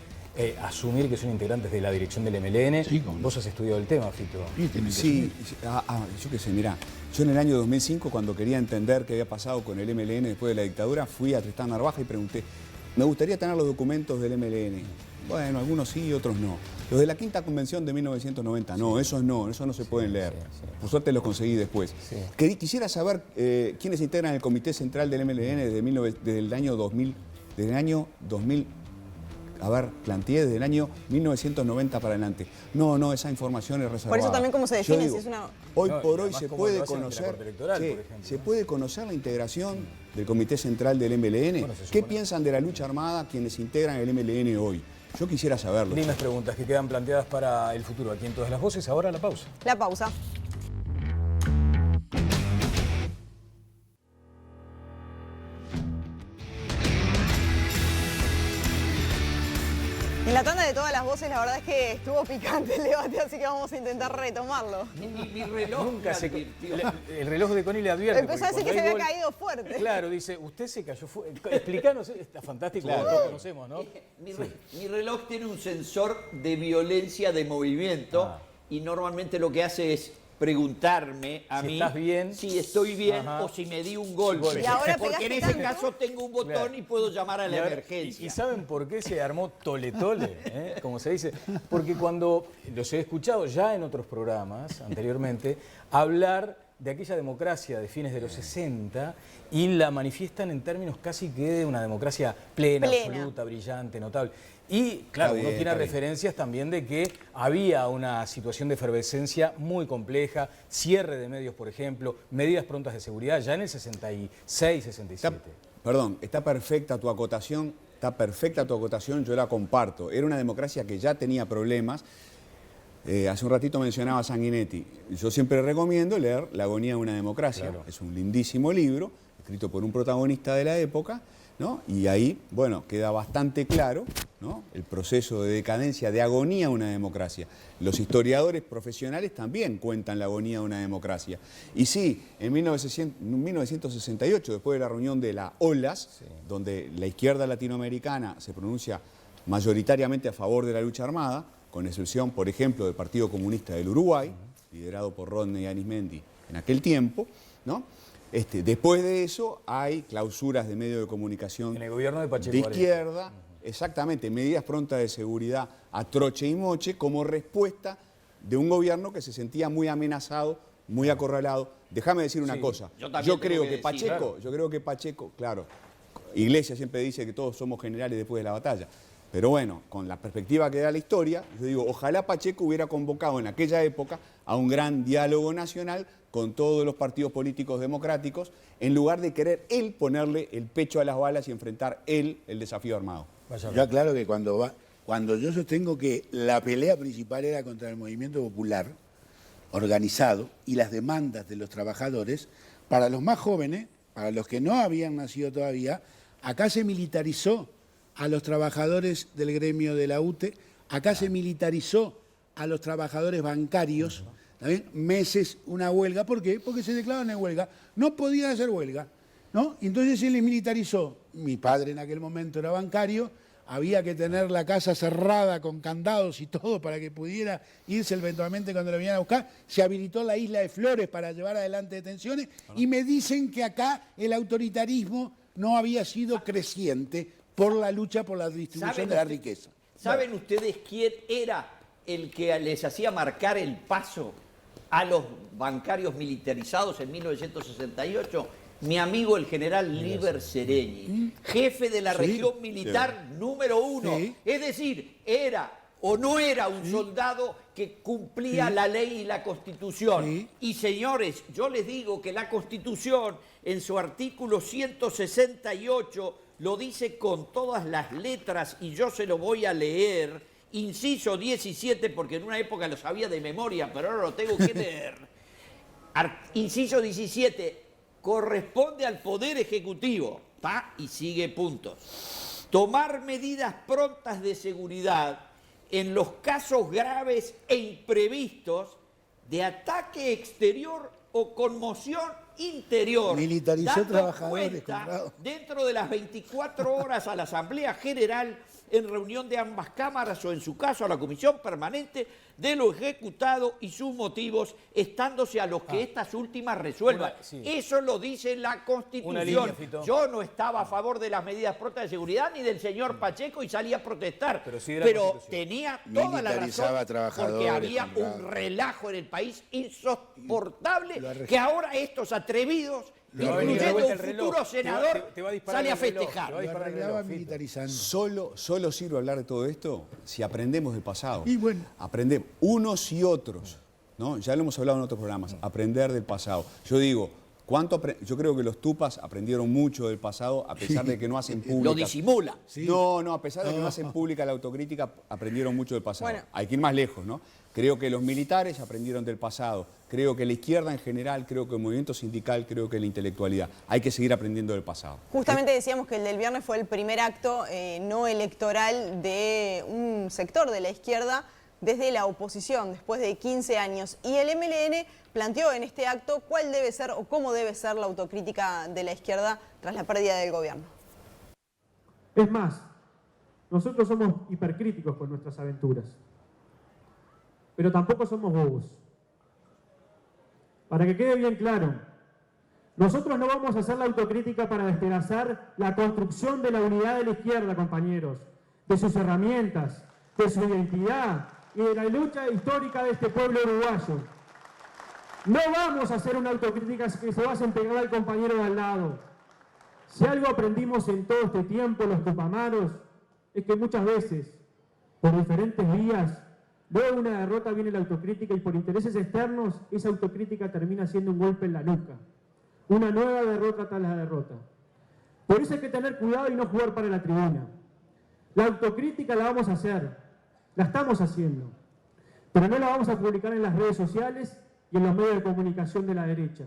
asumir que son integrantes de la dirección del MLN. Sí, vos has estudiado el tema, Fito. Sí, yo qué sé, mirá, yo en el año 2005, cuando quería entender qué había pasado con el MLN después de la dictadura, fui a Tristán Narvaja y pregunté, me gustaría tener los documentos del MLN. Bueno, algunos sí y otros no. Los de la Quinta Convención de 1990, no, esos no se pueden leer. Por suerte los conseguí después. Quisiera saber quiénes integran el Comité Central del MLN desde el año 2000, planteé desde el año 1990 para adelante. No, esa información es reservada. Por eso también cómo se define, digo, si es una... Hoy por hoy se puede conocer, se puede conocer la integración del Comité Central del MLN. Bueno, ¿qué piensan de la lucha armada quienes integran el MLN hoy? Yo quisiera saberlo. Lindas preguntas que quedan planteadas para el futuro aquí en Todas las Voces. Ahora la pausa. La pausa. En la tanda de Todas las Voces, la verdad es que estuvo picante el debate, así que vamos a intentar retomarlo. Mi reloj nunca se el reloj de Connie le advierte. Empezó a decir que se había caído fuerte. Claro, dice, usted se cayó fuerte. Explícanos, está fantástico, claro. Todos conocemos, ¿no? Mi reloj tiene un sensor de violencia de movimiento y normalmente lo que hace es preguntarme a mí si estoy bien o si me di un golpe. Y ahora porque en ese caso tengo un botón y puedo llamar a la emergencia. ¿Y saben por qué se armó tole-tole? Como se dice. Porque cuando los he escuchado ya en otros programas anteriormente hablar de aquella democracia de fines de los 60 y la manifiestan en términos casi que de una democracia plena, absoluta, brillante, notable. Y claro, uno tiene referencias también de que había una situación de efervescencia muy compleja, cierre de medios, por ejemplo, medidas prontas de seguridad ya en el 66, 67. Está perfecta tu acotación, yo la comparto. Era una democracia que ya tenía problemas. Hace un ratito mencionaba a Sanguinetti. Yo siempre recomiendo leer La agonía de una democracia. Claro. Es un lindísimo libro, escrito por un protagonista de la época, ¿no? Y ahí, bueno, queda bastante claro, ¿no?, el proceso de decadencia, de agonía de una democracia. Los historiadores profesionales también cuentan la agonía de una democracia. Y sí, en 1968, después de la reunión de la OLAS, donde la izquierda latinoamericana se pronuncia mayoritariamente a favor de la lucha armada, con excepción, por ejemplo, del Partido Comunista del Uruguay, liderado por Rodney Arismendi en aquel tiempo, ¿no? Después de eso hay clausuras de medios de comunicación en el gobierno de Pacheco izquierda, exactamente, medidas prontas de seguridad a troche y moche como respuesta de un gobierno que se sentía muy amenazado, muy acorralado. Déjame decir una cosa, yo creo que Pacheco, claro, Iglesias siempre dice que todos somos generales después de la batalla. Pero bueno, con la perspectiva que da la historia, yo digo, ojalá Pacheco hubiera convocado en aquella época a un gran diálogo nacional con todos los partidos políticos democráticos, en lugar de querer él ponerle el pecho a las balas y enfrentar él el desafío armado. Yo aclaro que cuando yo sostengo que la pelea principal era contra el movimiento popular organizado y las demandas de los trabajadores, para los más jóvenes, para los que no habían nacido todavía, acá se militarizó a los trabajadores del gremio de la UTE, acá se militarizó a los trabajadores bancarios, ¿también? Meses una huelga. ¿Por qué? Porque se declararon en huelga. No podían hacer huelga. ¿no? Y entonces él les militarizó. Mi padre en aquel momento era bancario, había que tener la casa cerrada con candados y todo para que pudiera irse eventualmente cuando lo venían a buscar. Se habilitó la isla de Flores para llevar adelante detenciones y me dicen que acá el autoritarismo no había sido creciente por la lucha por la distribución de la riqueza. ¿Saben ustedes quién era el que les hacía marcar el paso a los bancarios militarizados en 1968? Mi amigo el general Liber Seregni, jefe de la región militar número 1. Sí. Es decir, era o no era un soldado que cumplía la ley y la Constitución. Sí. Y señores, yo les digo que la Constitución en su artículo 168 lo dice con todas las letras y yo se lo voy a leer, inciso 17, porque en una época lo sabía de memoria, pero ahora lo tengo que leer. Inciso 17. Corresponde al Poder Ejecutivo, y sigue puntos, tomar medidas prontas de seguridad en los casos graves e imprevistos de ataque exterior o conmoción interior. Militarizó trabajadores. Dentro de las 24 horas a la Asamblea General, en reunión de ambas cámaras o en su caso a la Comisión Permanente de lo ejecutado y sus motivos, estándose a los que estas últimas resuelvan. Eso lo dice la Constitución. Yo no estaba a favor de las medidas prontas de seguridad ni del señor Pacheco y salí a protestar. Pero tenía toda la razón porque había un relajo en el país insoportable que ahora estos atrevidos, incluyendo un futuro senador, sale a festejar. Solo sirve hablar de todo esto si aprendemos del pasado. Y bueno. Aprendemos, unos y otros, ¿no? Ya lo hemos hablado en otros programas, aprender del pasado. Yo digo, yo creo que los tupas aprendieron mucho del pasado, a pesar de que no hacen pública. Lo disimula. Sí. No, a pesar de que no hacen pública la autocrítica, aprendieron mucho del pasado. Bueno. Hay que ir más lejos, ¿no? Creo que los militares aprendieron del pasado. Creo que la izquierda en general, creo que el movimiento sindical, creo que la intelectualidad. Hay que seguir aprendiendo del pasado. Justamente decíamos que el del viernes fue el primer acto no electoral de un sector de la izquierda desde la oposición, después de 15 años. Y el MLN planteó en este acto cuál debe ser o cómo debe ser la autocrítica de la izquierda tras la pérdida del gobierno. Es más, nosotros somos hipercríticos con nuestras aventuras, pero tampoco somos bobos. Para que quede bien claro, nosotros no vamos a hacer la autocrítica para despedazar la construcción de la unidad de la izquierda, compañeros, de sus herramientas, de su identidad y de la lucha histórica de este pueblo uruguayo. No vamos a hacer una autocrítica que se va a pegar al compañero de al lado. Si algo aprendimos en todo este tiempo, los tupamaros, es que muchas veces, por diferentes vías, luego de una derrota viene la autocrítica y por intereses externos, esa autocrítica termina siendo un golpe en la nuca. Una nueva derrota tras la derrota. Por eso hay que tener cuidado y no jugar para la tribuna. La autocrítica la vamos a hacer, la estamos haciendo, pero no la vamos a publicar en las redes sociales y en los medios de comunicación de la derecha.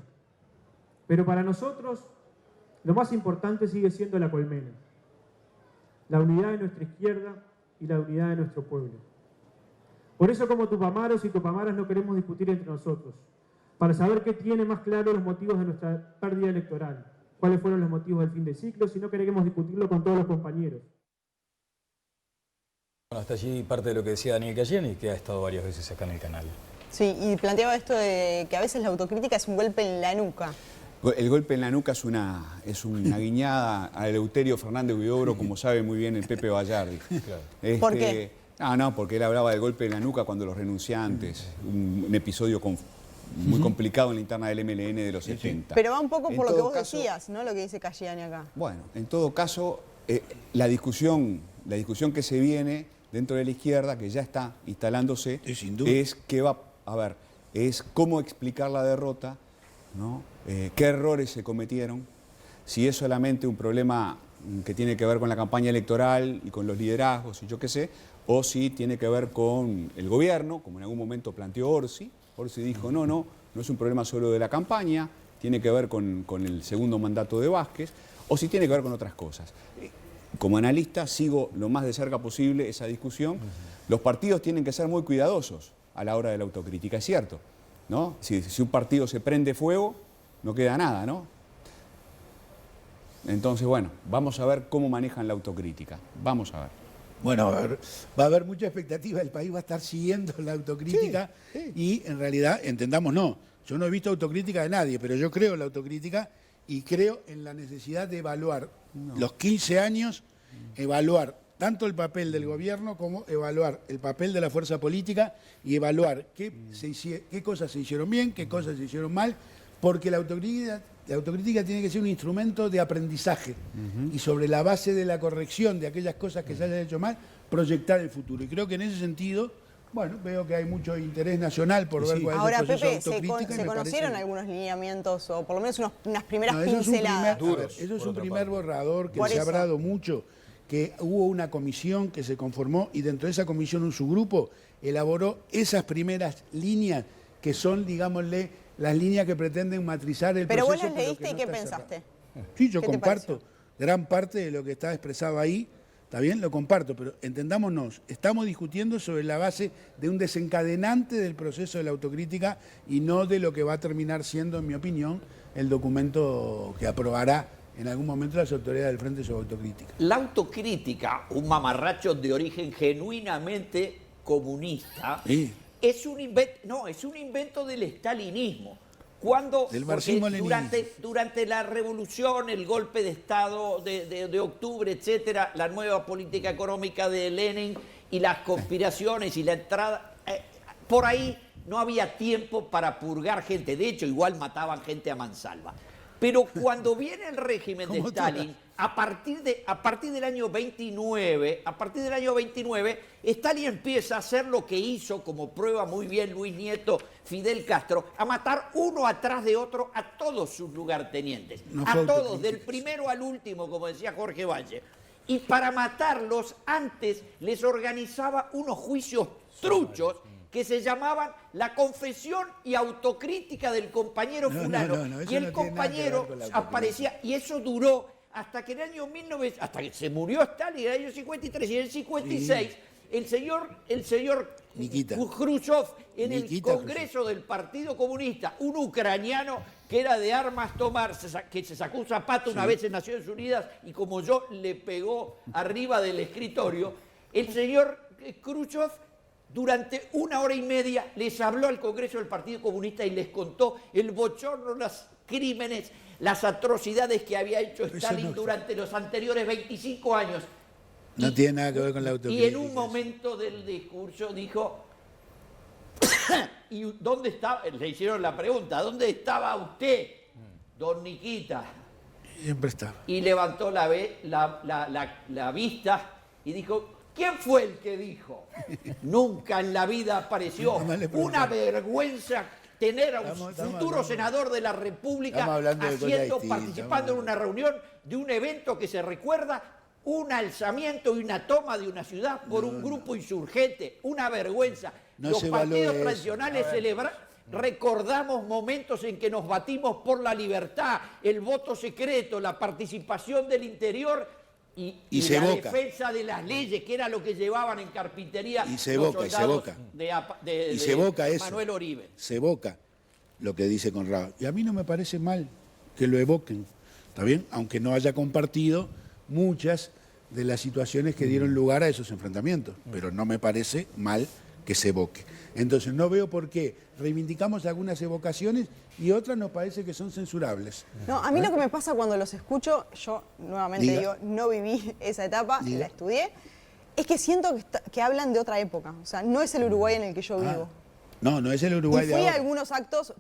Pero para nosotros, lo más importante sigue siendo la colmena, la unidad de nuestra izquierda y la unidad de nuestro pueblo. Por eso, como tupamaros y tupamaras, no queremos discutir entre nosotros, para saber qué tiene más claro los motivos de nuestra pérdida electoral, cuáles fueron los motivos del fin de ciclo, si no queremos discutirlo con todos los compañeros. Bueno, hasta allí parte de lo que decía Daniel Cayeni, que ha estado varias veces acá en el canal. Sí, y planteaba esto de que a veces la autocrítica es un golpe en la nuca. El golpe en la nuca es una guiñada a Eleuterio Fernández Huidobro, como sabe muy bien el Pepe Vallardi. Claro. ¿Por qué? No, porque él hablaba del golpe en la nuca cuando los renunciantes, un episodio muy complicado en la interna del MLN de los 70. Pero va un poco por lo que vos decías, ¿no? Lo que dice Cayeni acá. Bueno, en todo caso, la discusión que se viene dentro de la izquierda, que ya está instalándose, es que es cómo explicar la derrota, ¿no? Qué errores se cometieron, si es solamente un problema que tiene que ver con la campaña electoral y con los liderazgos y yo qué sé, o si tiene que ver con el gobierno, como en algún momento planteó Orsi. Orsi dijo, no es un problema solo de la campaña, tiene que ver con el segundo mandato de Vázquez, o si tiene que ver con otras cosas. Como analista sigo lo más de cerca posible esa discusión. Los partidos tienen que ser muy cuidadosos a la hora de la autocrítica, es cierto, ¿no? Si un partido se prende fuego, no queda nada, ¿no? Entonces, bueno, vamos a ver cómo manejan la autocrítica. Vamos a ver. Bueno, va a haber mucha expectativa, el país va a estar siguiendo la autocrítica y en realidad, entendamos, no, yo no he visto autocrítica de nadie, pero yo creo en la autocrítica y creo en la necesidad de evaluar los 15 años, evaluar tanto el papel del gobierno como evaluar el papel de la fuerza política y evaluar qué cosas se hicieron bien, qué cosas se hicieron mal, porque la autocrítica tiene que ser un instrumento de aprendizaje y sobre la base de la corrección de aquellas cosas que se hayan hecho mal, proyectar el futuro. Y creo que en ese sentido, bueno, veo que hay mucho interés nacional por ver cuál es Ahora, el proceso de Pepe, autocrítica. ¿se conocieron algunos lineamientos o por lo menos unas primeras No, pinceladas? Eso es un primer borrador que se ha hablado mucho, que hubo una comisión que se conformó y dentro de esa comisión un subgrupo elaboró esas primeras líneas que son, digámosle, las líneas que pretenden matrizar el Pero proceso. vos las leíste y ¿qué pensaste? Sí, yo ¿Qué te comparto gran parte de lo que está expresado ahí, está bien, lo comparto, pero entendámonos, estamos discutiendo sobre la base de un desencadenante del proceso de la autocrítica y no de lo que va a terminar siendo, en mi opinión, el documento que aprobará en algún momento las autoridades del Frente sobre Autocrítica. La autocrítica, un mamarracho de origen genuinamente comunista, Sí. es un invento del estalinismo. Cuando Del marxismo-leninismo. durante la revolución, el golpe de Estado de octubre, etcétera, la nueva política económica de Lenin y las conspiraciones y la entrada, por ahí no había tiempo para purgar gente. De hecho, igual mataban gente a mansalva. Pero cuando viene el régimen de Stalin, a partir del año 29, Stalin empieza a hacer lo que hizo, como prueba muy bien Luis Nieto, Fidel Castro, a matar uno atrás de otro a todos sus lugartenientes. A todos, del primero al último, como decía Jorge Valle. Y para matarlos, antes les organizaba unos juicios truchos que se llamaban la confesión y autocrítica del compañero fulano. Y el compañero aparecía, y eso duró hasta que en el año 1900, hasta que se murió Stalin en el año 53, y en el 56, el señor Khrushchev en el Congreso del Partido Comunista, un ucraniano que era de armas tomar, que se sacó un zapato una vez en Naciones Unidas y como yo le pegó arriba del escritorio, el señor Khrushchev durante 1 hora y media les habló al Congreso del Partido Comunista y les contó el bochorno, los crímenes, las atrocidades que había hecho Stalin durante los anteriores 25 años. No tiene nada que ver con la autocrítica. Y en un momento del discurso dijo, ¿y dónde estaba? Le hicieron la pregunta, ¿dónde estaba usted, don Nikita? Siempre estaba. Y levantó la vista y dijo, ¿quién fue el que dijo? Nunca en la vida apareció. Una vergüenza tener a un futuro senador de la República participando en una reunión de un evento que se recuerda un alzamiento y una toma de una ciudad por un grupo insurgente. Una vergüenza. Los partidos tradicionales recordamos momentos en que nos batimos por la libertad, el voto secreto, la participación del interior y la defensa de las leyes, que era lo que llevaban en carpintería los soldados de Manuel Oribe. Se evoca lo que dice Conrado. Y a mí no me parece mal que lo evoquen, ¿está bien? Aunque no haya compartido muchas de las situaciones que dieron lugar a esos enfrentamientos, pero no me parece mal que se evoque. Entonces no veo por qué reivindicamos algunas evocaciones y otras nos parece que son censurables. No, a mí lo que me pasa cuando los escucho, yo nuevamente digo, no viví esa etapa, la estudié, es que siento que hablan de otra época. O sea, no es el Uruguay en el que yo vivo. No, no es el Uruguay de ahora. Fui a algunos actos,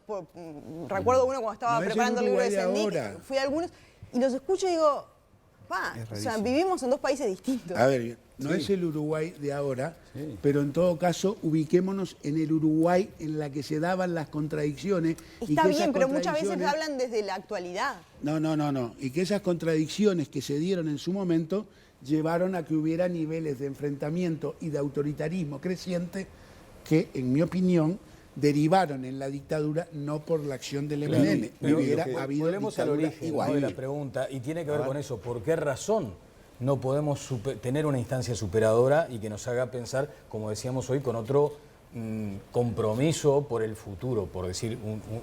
recuerdo uno cuando estaba preparando el libro de Sendik, fui a algunos y los escucho y digo, o sea, vivimos en dos países distintos. A ver, no es el Uruguay de ahora, pero en todo caso ubiquémonos en el Uruguay en la que se daban las contradicciones. Está bien, pero muchas veces hablan desde la actualidad. No. Y que esas contradicciones que se dieron en su momento llevaron a que hubiera niveles de enfrentamiento y de autoritarismo creciente que, en mi opinión, derivaron en la dictadura no por la acción del MLN. Volvemos al origen de la pregunta y tiene que ver con eso. ¿Por qué razón no podemos tener una instancia superadora y que nos haga pensar, como decíamos hoy, con otro compromiso por el futuro, por decir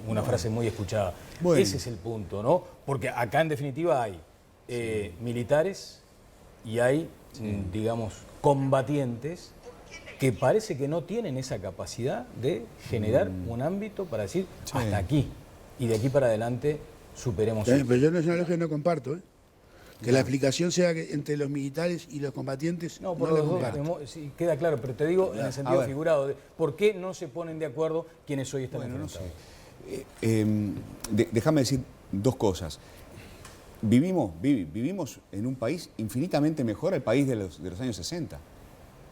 una frase muy escuchada? Ese es el punto, ¿no? Porque acá en definitiva hay militares y hay, digamos, combatientes que parece que no tienen esa capacidad de generar un ámbito para decir hasta aquí y de aquí para adelante superemos esto. Pero yo no es una lógica que no comparto, ¿eh? Que la explicación sea que entre los militares y los combatientes No, por no los lo dos, comparto. sí, queda claro, pero te digo en el sentido figurado, de por qué no se ponen de acuerdo quienes hoy están enfrentados. Déjame decir dos cosas. Vivimos en un país infinitamente mejor al país de los años 60.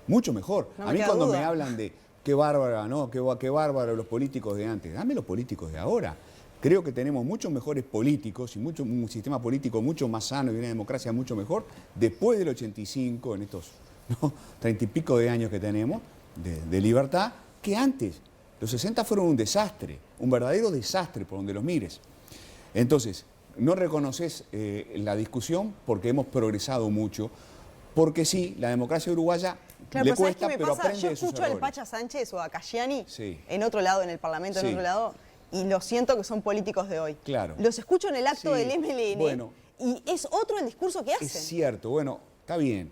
Mucho mejor. No A me mí queda cuando duda. me hablan de qué bárbara, ¿no? Qué bárbaro los políticos de antes. Dame los políticos de ahora. Creo que tenemos muchos mejores políticos y un sistema político mucho más sano y una democracia mucho mejor después del 85, en estos 30 y pico de años que tenemos de libertad, que antes. Los 60 fueron un desastre, un verdadero desastre por donde los mires. Entonces, no reconoces la discusión porque hemos progresado mucho, porque sí, la democracia uruguaya Claro, le pero ¿sabes cuesta, qué me pero pasa? aprende Yo de sus escucho al errores. Pacha Sánchez o a Casciani Sí. en otro lado, en el Parlamento, en Sí. otro lado, y lo siento que son políticos de hoy. Claro. Los escucho en el acto Sí, del MLN bueno. y es otro el discurso que hacen. Es cierto, bueno, está bien.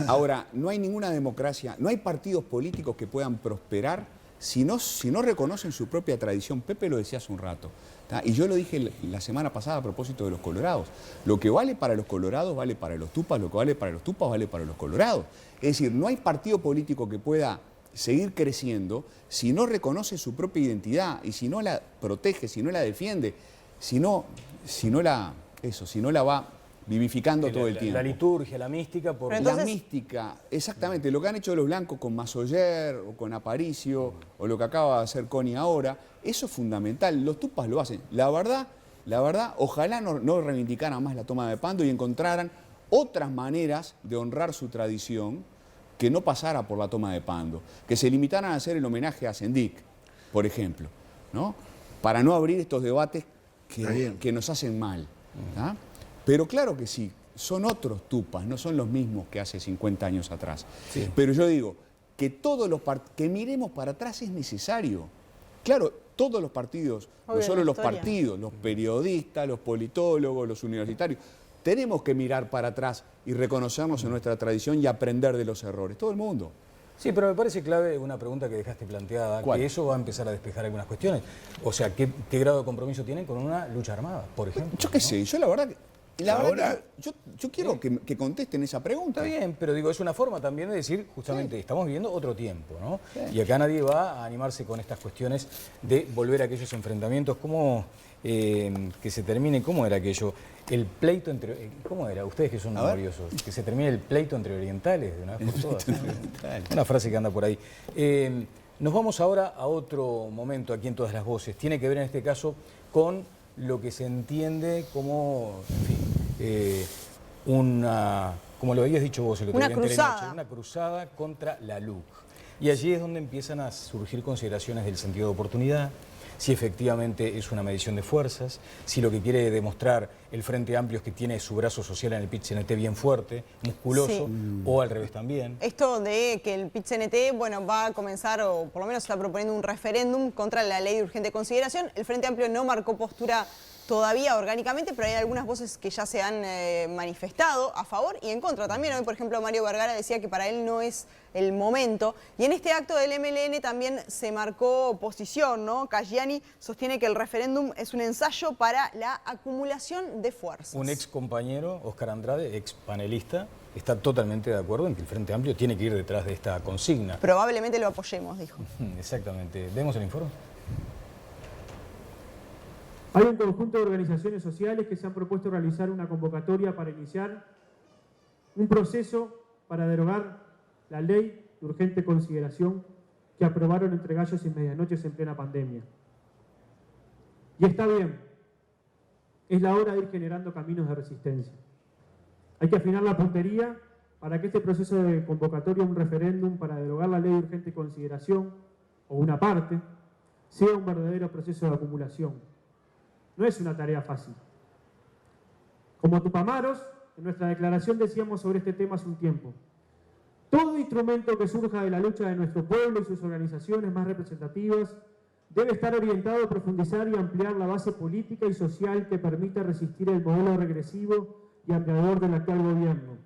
Ahora, no hay ninguna democracia, no hay partidos políticos que puedan prosperar si no reconocen su propia tradición. Pepe lo decía hace un rato, ¿tá? Y yo lo dije la semana pasada a propósito de los colorados. Lo que vale para los colorados vale para los tupas, lo que vale para los tupas vale para los colorados. Es decir, no hay partido político que pueda seguir creciendo si no reconoce su propia identidad y si no la protege, si no la defiende, si no la va vivificando todo el tiempo. La liturgia, la mística, por Pero entonces- La mística, exactamente, lo que han hecho los blancos con Massoyer o con Aparicio o lo que acaba de hacer Connie ahora, eso es fundamental, los tupas lo hacen. La verdad, ojalá no reivindicaran más la toma de Pando y encontraran otras maneras de honrar su tradición que no pasara por la toma de Pando, que se limitaran a hacer el homenaje a Sendik, por ejemplo, ¿no? Para no abrir estos debates que nos hacen mal. ¿Tá? Pero claro que sí, son otros tupas, no son los mismos que hace 50 años atrás. Sí. Pero yo digo, que miremos para atrás es necesario. Claro, todos los partidos, Obvio, no solo la los historia. partidos, los periodistas, los politólogos, los universitarios, tenemos que mirar para atrás y reconocernos en nuestra tradición y aprender de los errores. Todo el mundo. Sí, pero me parece clave una pregunta que dejaste planteada, ¿Cuál? que eso va a empezar a despejar algunas cuestiones. O sea, ¿qué grado de compromiso tienen con una lucha armada, por ejemplo? Yo qué sé, yo la verdad Ahora- que yo quiero que contesten esa pregunta. Está bien, pero digo, es una forma también de decir, justamente, estamos viviendo otro tiempo, ¿no? Y acá nadie va a animarse con estas cuestiones de volver a aquellos enfrentamientos, como que se termine, ¿cómo era aquello? El pleito entre, ¿cómo era? Ustedes que son memoriosos, que se termine el pleito entre orientales de una vez por todas. Una frase que anda por ahí. Nos vamos ahora a otro momento aquí en Todas las Voces. Tiene que ver en este caso con lo que se entiende como, en fin, como lo habías dicho vos el otro Una día en cruzada. Telenoche, una cruzada contra la LUC. Y allí es donde empiezan a surgir consideraciones del sentido de oportunidad, si efectivamente es una medición de fuerzas, si lo que quiere demostrar el Frente Amplio es que tiene su brazo social en el PIT-CNT bien fuerte, musculoso, o al revés también. Esto de que el PIT-CNT, bueno, va a comenzar, o por lo menos está proponiendo un referéndum contra la ley de urgente consideración. El Frente Amplio no marcó postura todavía orgánicamente, pero hay algunas voces que ya se han manifestado a favor y en contra también. Hoy, por ejemplo, Mario Vergara decía que para él no es el momento. Y en este acto del MLN también se marcó posición, ¿no? Casciani sostiene que el referéndum es un ensayo para la acumulación de fuerzas. Un ex compañero, Óscar Andrade, ex panelista, está totalmente de acuerdo en que el Frente Amplio tiene que ir detrás de esta consigna. Probablemente lo apoyemos, dijo. Exactamente. ¿Vemos el informe? Hay un conjunto de organizaciones sociales que se han propuesto realizar una convocatoria para iniciar un proceso para derogar la ley de urgente consideración que aprobaron entre gallos y medianoches en plena pandemia. Y está bien, es la hora de ir generando caminos de resistencia. Hay que afinar la puntería para que este proceso de convocatoria a un referéndum para derogar la ley de urgente consideración, o una parte, sea un verdadero proceso de acumulación. No es una tarea fácil. Como Tupamaros, en nuestra declaración decíamos sobre este tema hace un tiempo. Todo instrumento que surja de la lucha de nuestro pueblo y sus organizaciones más representativas debe estar orientado a profundizar y ampliar la base política y social que permita resistir el modelo regresivo y hambriador del actual gobierno.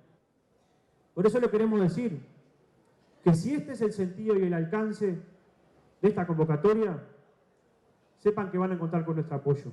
Por eso le queremos decir que si este es el sentido y el alcance de esta convocatoria, sepan que van a contar con nuestro apoyo.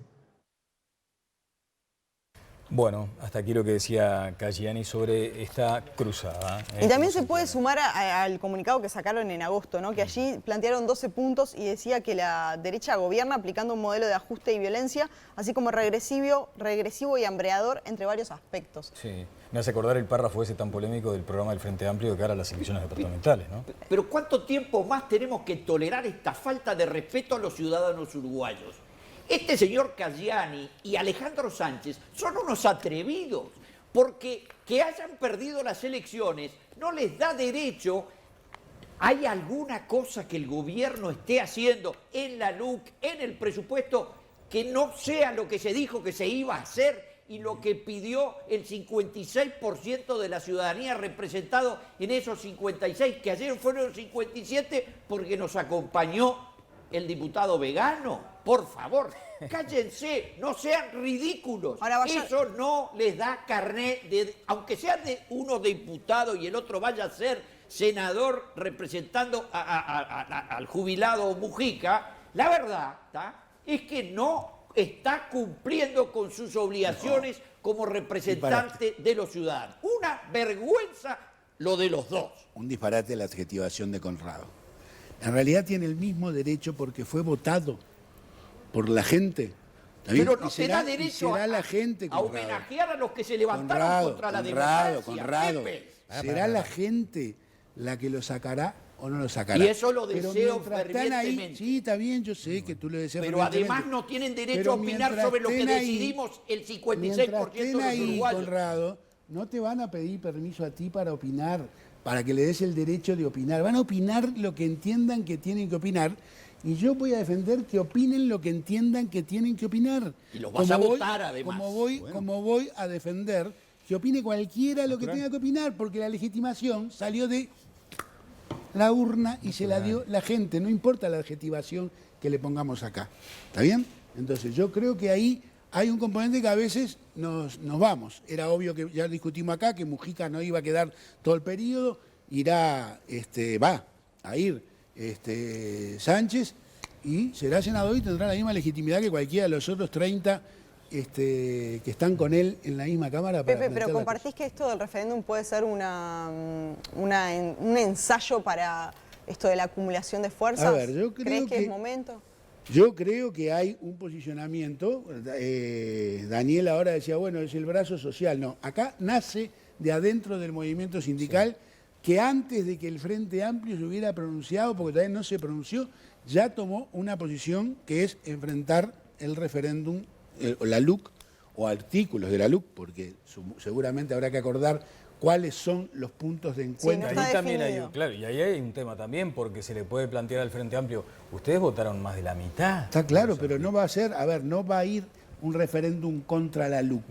Bueno, hasta aquí lo que decía Caggiani sobre esta cruzada. Y también se puede sumar al comunicado que sacaron en agosto, ¿no? Que allí plantearon 12 puntos y decía que la derecha gobierna aplicando un modelo de ajuste y violencia, así como regresivo y hambreador, entre varios aspectos. Sí, me hace acordar el párrafo ese tan polémico del programa del Frente Amplio de cara a las elecciones departamentales, ¿no? Pero ¿cuánto tiempo más tenemos que tolerar esta falta de respeto a los ciudadanos uruguayos? Este señor Caggiani y Alejandro Sánchez son unos atrevidos, porque que hayan perdido las elecciones no les da derecho. ¿Hay alguna cosa que el gobierno esté haciendo en la LUC, en el presupuesto, que no sea lo que se dijo que se iba a hacer y lo que pidió el 56% de la ciudadanía representado en esos 56, que ayer fueron 57 porque nos acompañó el diputado Vegano? Por favor, cállense, no sean ridículos. Eso no les da carnet de... Aunque sean de uno diputado y el otro vaya a ser senador representando al jubilado Mujica, la verdad es que no está cumpliendo con sus obligaciones como representante de los ciudadanos. Una vergüenza lo de los dos. Un disparate la adjetivación de Conrado. En realidad tiene el mismo derecho porque fue votado por la gente. Pero no se da derecho la gente, a homenajear a los que se levantaron contra la democracia. Conrado. Será la gente la que lo sacará o no lo sacará. Y eso lo deseo fervientemente. Ahí, sí, está bien, yo sé que tú lo deseas. Pero además no tienen derecho a opinar sobre lo que decidimos el 56% de los uruguayos. Conrado, no te van a pedir permiso a ti para opinar, para que le des el derecho de opinar. Van a opinar lo que entiendan que tienen que opinar. Y yo voy a defender que opinen lo que entiendan que tienen que opinar. Y los vas a votar, además. Como voy a defender que opine cualquiera lo que tenga que opinar, porque la legitimación salió de la urna y se la dio la gente. No importa la adjetivación que le pongamos acá. ¿Está bien? Entonces yo creo que ahí hay un componente que a veces nos vamos. Era obvio que ya discutimos acá que Mujica no iba a quedar todo el periodo, va a ir Sánchez y será senador y tendrá la misma legitimidad que cualquiera de los otros 30 que están con él en la misma Cámara. Pepe, pero ¿compartís que esto del referéndum puede ser un ensayo para esto de la acumulación de fuerzas? A ver, yo creo ¿Crees que es momento? Yo creo que hay un posicionamiento. Daniel ahora decía, bueno, es el brazo social. No, acá nace de adentro del movimiento sindical, que antes de que el Frente Amplio se hubiera pronunciado, porque todavía no se pronunció, ya tomó una posición que es enfrentar el referéndum, la LUC, o artículos de la LUC, porque seguramente habrá que acordar cuáles son los puntos de encuentro. Sí, no ahí también y ahí hay un tema también, porque se le puede plantear al Frente Amplio, ustedes votaron más de la mitad. Está claro, pero no va a ser, no va a ir un referéndum contra la LUC,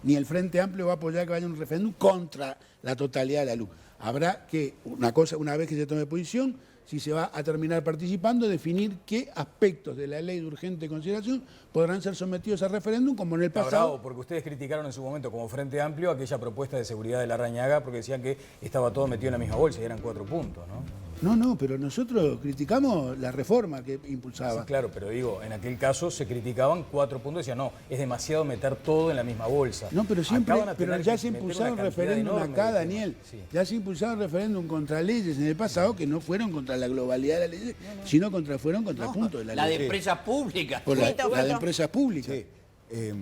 ni el Frente Amplio va a apoyar que vaya un referéndum contra la totalidad de la LUC. Habrá que, una vez que se tome posición, si se va a terminar participando, definir qué aspectos de la ley de urgente consideración podrán ser sometidos a referéndum, como en el pasado. Bravo, porque ustedes criticaron en su momento como Frente Amplio aquella propuesta de seguridad de Larrañaga, porque decían que estaba todo metido en la misma bolsa y eran 4 puntos, ¿no? No, pero nosotros criticamos la reforma que impulsaba. Sí, claro, pero digo, en aquel caso se criticaban 4 puntos y decían, no, es demasiado meter todo en la misma bolsa. No, pero siempre, pero ya se impulsaron referéndum acá, Daniel. Sí. Ya se impulsaron referéndum contra leyes en el pasado que no fueron contra la globalidad de la ley, sino fueron contra puntos de la ley. La de empresas públicas. La de empresas públicas. Sí.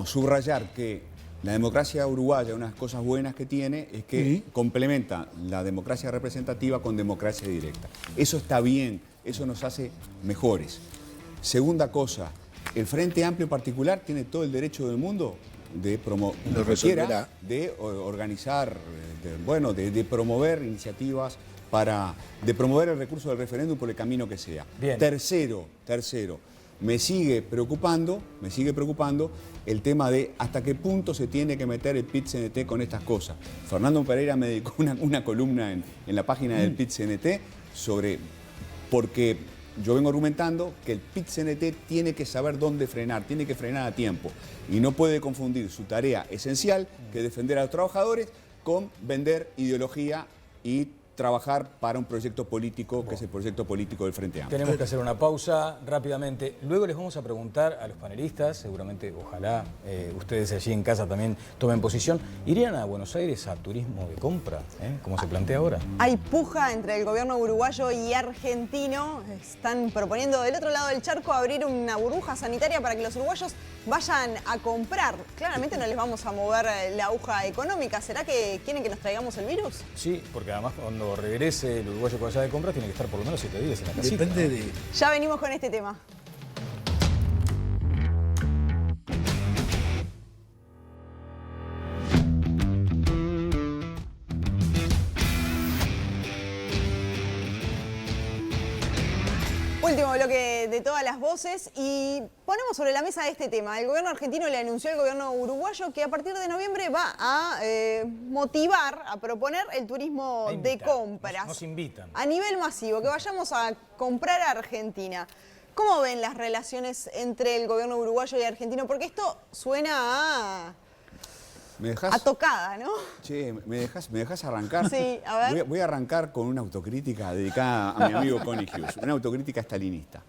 Subrayar que la democracia uruguaya, unas cosas buenas que tiene, es que complementa la democracia representativa con democracia directa. Eso está bien, eso nos hace mejores. Segunda cosa, el Frente Amplio en particular tiene todo el derecho del mundo de organizar, de promover iniciativas de promover el recurso del referéndum por el camino que sea. Bien. Tercero, me sigue preocupando el tema de hasta qué punto se tiene que meter el PIT-CNT con estas cosas. Fernando Pereira me dedicó una columna en la página del PIT-CNT porque yo vengo argumentando que el PIT-CNT tiene que saber dónde frenar, tiene que frenar a tiempo y no puede confundir su tarea esencial, que es defender a los trabajadores, con vender ideología y trabajar para un proyecto político, que es el proyecto político del Frente Amplio. Tenemos que hacer una pausa rápidamente. Luego les vamos a preguntar a los panelistas, seguramente, ojalá ustedes allí en casa también tomen posición. ¿Irían a Buenos Aires a turismo de compra, como se plantea ahora? Hay puja entre el gobierno uruguayo y argentino. Están proponiendo del otro lado del charco abrir una burbuja sanitaria para que los uruguayos vayan a comprar. Claramente no les vamos a mover la aguja económica. ¿Será que quieren que nos traigamos el virus? Sí, porque además cuando regrese el uruguayo que vaya de compras tiene que estar por lo menos 7 días en la casita. Depende de... Ya venimos con este tema. Último bloque de todas las voces y ponemos sobre la mesa este tema. El gobierno argentino le anunció al gobierno uruguayo que a partir de noviembre va a motivar, a proponer el turismo de compras. Nos invitan. A nivel masivo, que vayamos a comprar a Argentina. ¿Cómo ven las relaciones entre el gobierno uruguayo y argentino? Porque esto suena a... a tocada, ¿no? Che, ¿me dejas arrancar? Sí, a ver. Voy a arrancar con una autocrítica dedicada a mi amigo Connie Hughes, una autocrítica stalinista.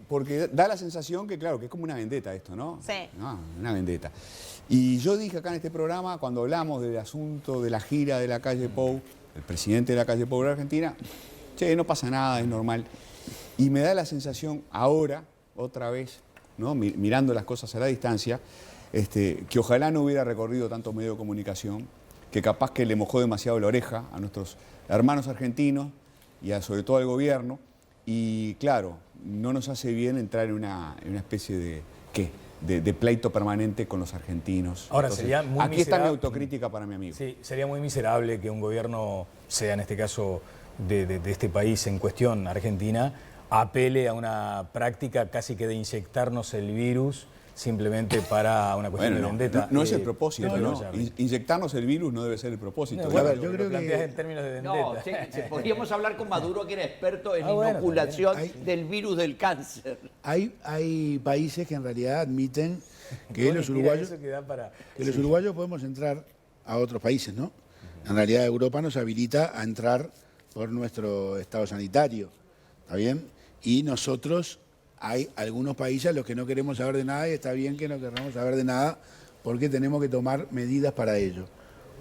Porque da la sensación que, claro, que es como una vendetta esto, ¿no? Sí. No, una vendetta. Y yo dije acá en este programa, cuando hablamos del asunto de la gira de la calle Pou, el presidente de la calle Pou de Argentina, che, no pasa nada, es normal. Y me da la sensación ahora, otra vez, ¿no? Mirando las cosas a la distancia, que ojalá no hubiera recorrido tantos medios de comunicación, que capaz que le mojó demasiado la oreja a nuestros hermanos argentinos y sobre todo al gobierno. Y claro, no nos hace bien entrar en una especie de pleito permanente con los argentinos. Ahora, entonces, sería muy aquí está mi miserable. autocrítica para mi amigo. Sí, sería muy miserable que un gobierno, sea en este caso de este país en cuestión, Argentina, apele a una práctica casi que de inyectarnos el virus simplemente para una cuestión de vendetta. No es el propósito, ¿no? no. Inyectarnos el virus no debe ser el propósito. No, bueno, yo creo planteas que... en términos de vendetta. No, sí, podríamos hablar con Maduro, que era experto en inoculación del virus del cáncer. Hay países que en realidad admiten que los uruguayos podemos entrar a otros países, ¿no? En realidad Europa nos habilita a entrar por nuestro estado sanitario, ¿está bien? Y nosotros, hay algunos países a los que no queremos saber de nada y está bien que no queramos saber de nada porque tenemos que tomar medidas para ello.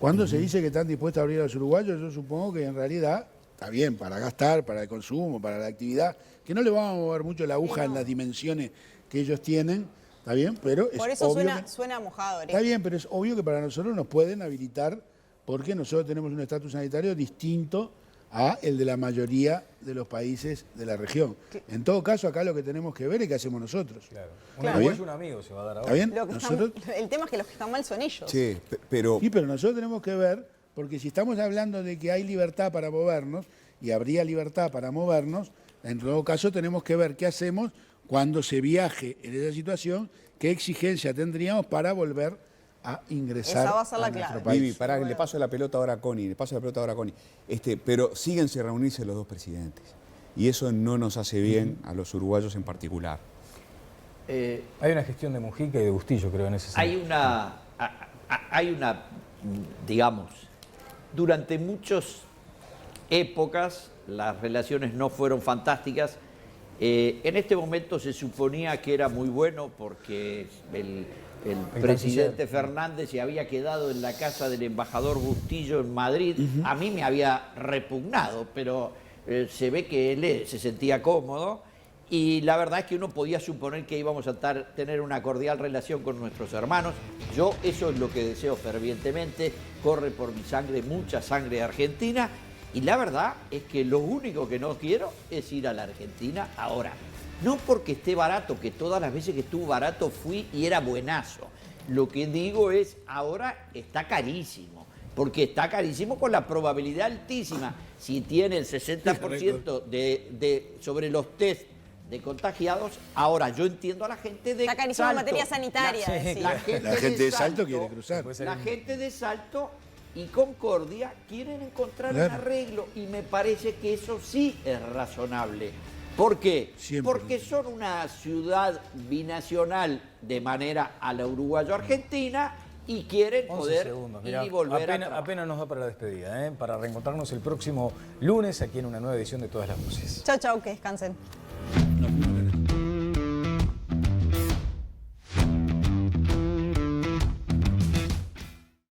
Cuando se dice que están dispuestos a abrir a los uruguayos, yo supongo que en realidad está bien para gastar, para el consumo, para la actividad, que no le vamos a mover mucho la aguja en las dimensiones que ellos tienen, está bien, pero es Por eso obvio suena mojado. está bien, pero es obvio que para nosotros nos pueden habilitar porque nosotros tenemos un estatus sanitario distinto a el de la mayoría de los países de la región. En todo caso, acá lo que tenemos que ver es qué hacemos nosotros. Claro. ¿Está Un bien? un amigo se va a dar ¿Está ahora. bien? El tema es que los que están mal son ellos. Sí, pero... Sí, pero nosotros tenemos que ver, porque si estamos hablando de que hay libertad para movernos, y habría libertad para movernos, en todo caso tenemos que ver qué hacemos cuando se viaje en esa situación, qué exigencia tendríamos para volver a ingresar Esa va a ser la nuestro clave. país. Vivi, pará, le paso la pelota ahora a Connie, pero siguen sin reunirse los dos presidentes. Y eso no nos hace bien a los uruguayos en particular. Hay una gestión de Mujica y de Bustillo, creo, en ese sentido. Hay una, digamos, durante muchas épocas las relaciones no fueron fantásticas. En este momento se suponía que era muy bueno porque el presidente Fernández se había quedado en la casa del embajador Bustillo en Madrid. A mí me había repugnado, pero se ve que él se sentía cómodo y la verdad es que uno podía suponer que íbamos a tener una cordial relación con nuestros hermanos. Yo eso es lo que deseo fervientemente, corre por mi sangre mucha sangre argentina y la verdad es que lo único que no quiero es ir a la Argentina ahora. No porque esté barato, que todas las veces que estuvo barato fui y era buenazo. Lo que digo es, ahora está carísimo, porque está carísimo con la probabilidad altísima. Si tiene el 60% sobre los test de contagiados, ahora yo entiendo a la gente de Está carísimo en Salto. materia sanitaria. La gente de Salto quiere cruzar. La gente de Salto y Concordia quieren encontrar un arreglo y me parece que eso sí es razonable. ¿Por qué? Siempre. Porque son una ciudad binacional de manera a la uruguayo-argentina y quieren 11 poder segundos, ir mirá, y volver a trabajar. apenas nos da para la despedida, para reencontrarnos el próximo lunes aquí en una nueva edición de Todas las Voces. Chau, chau, que descansen.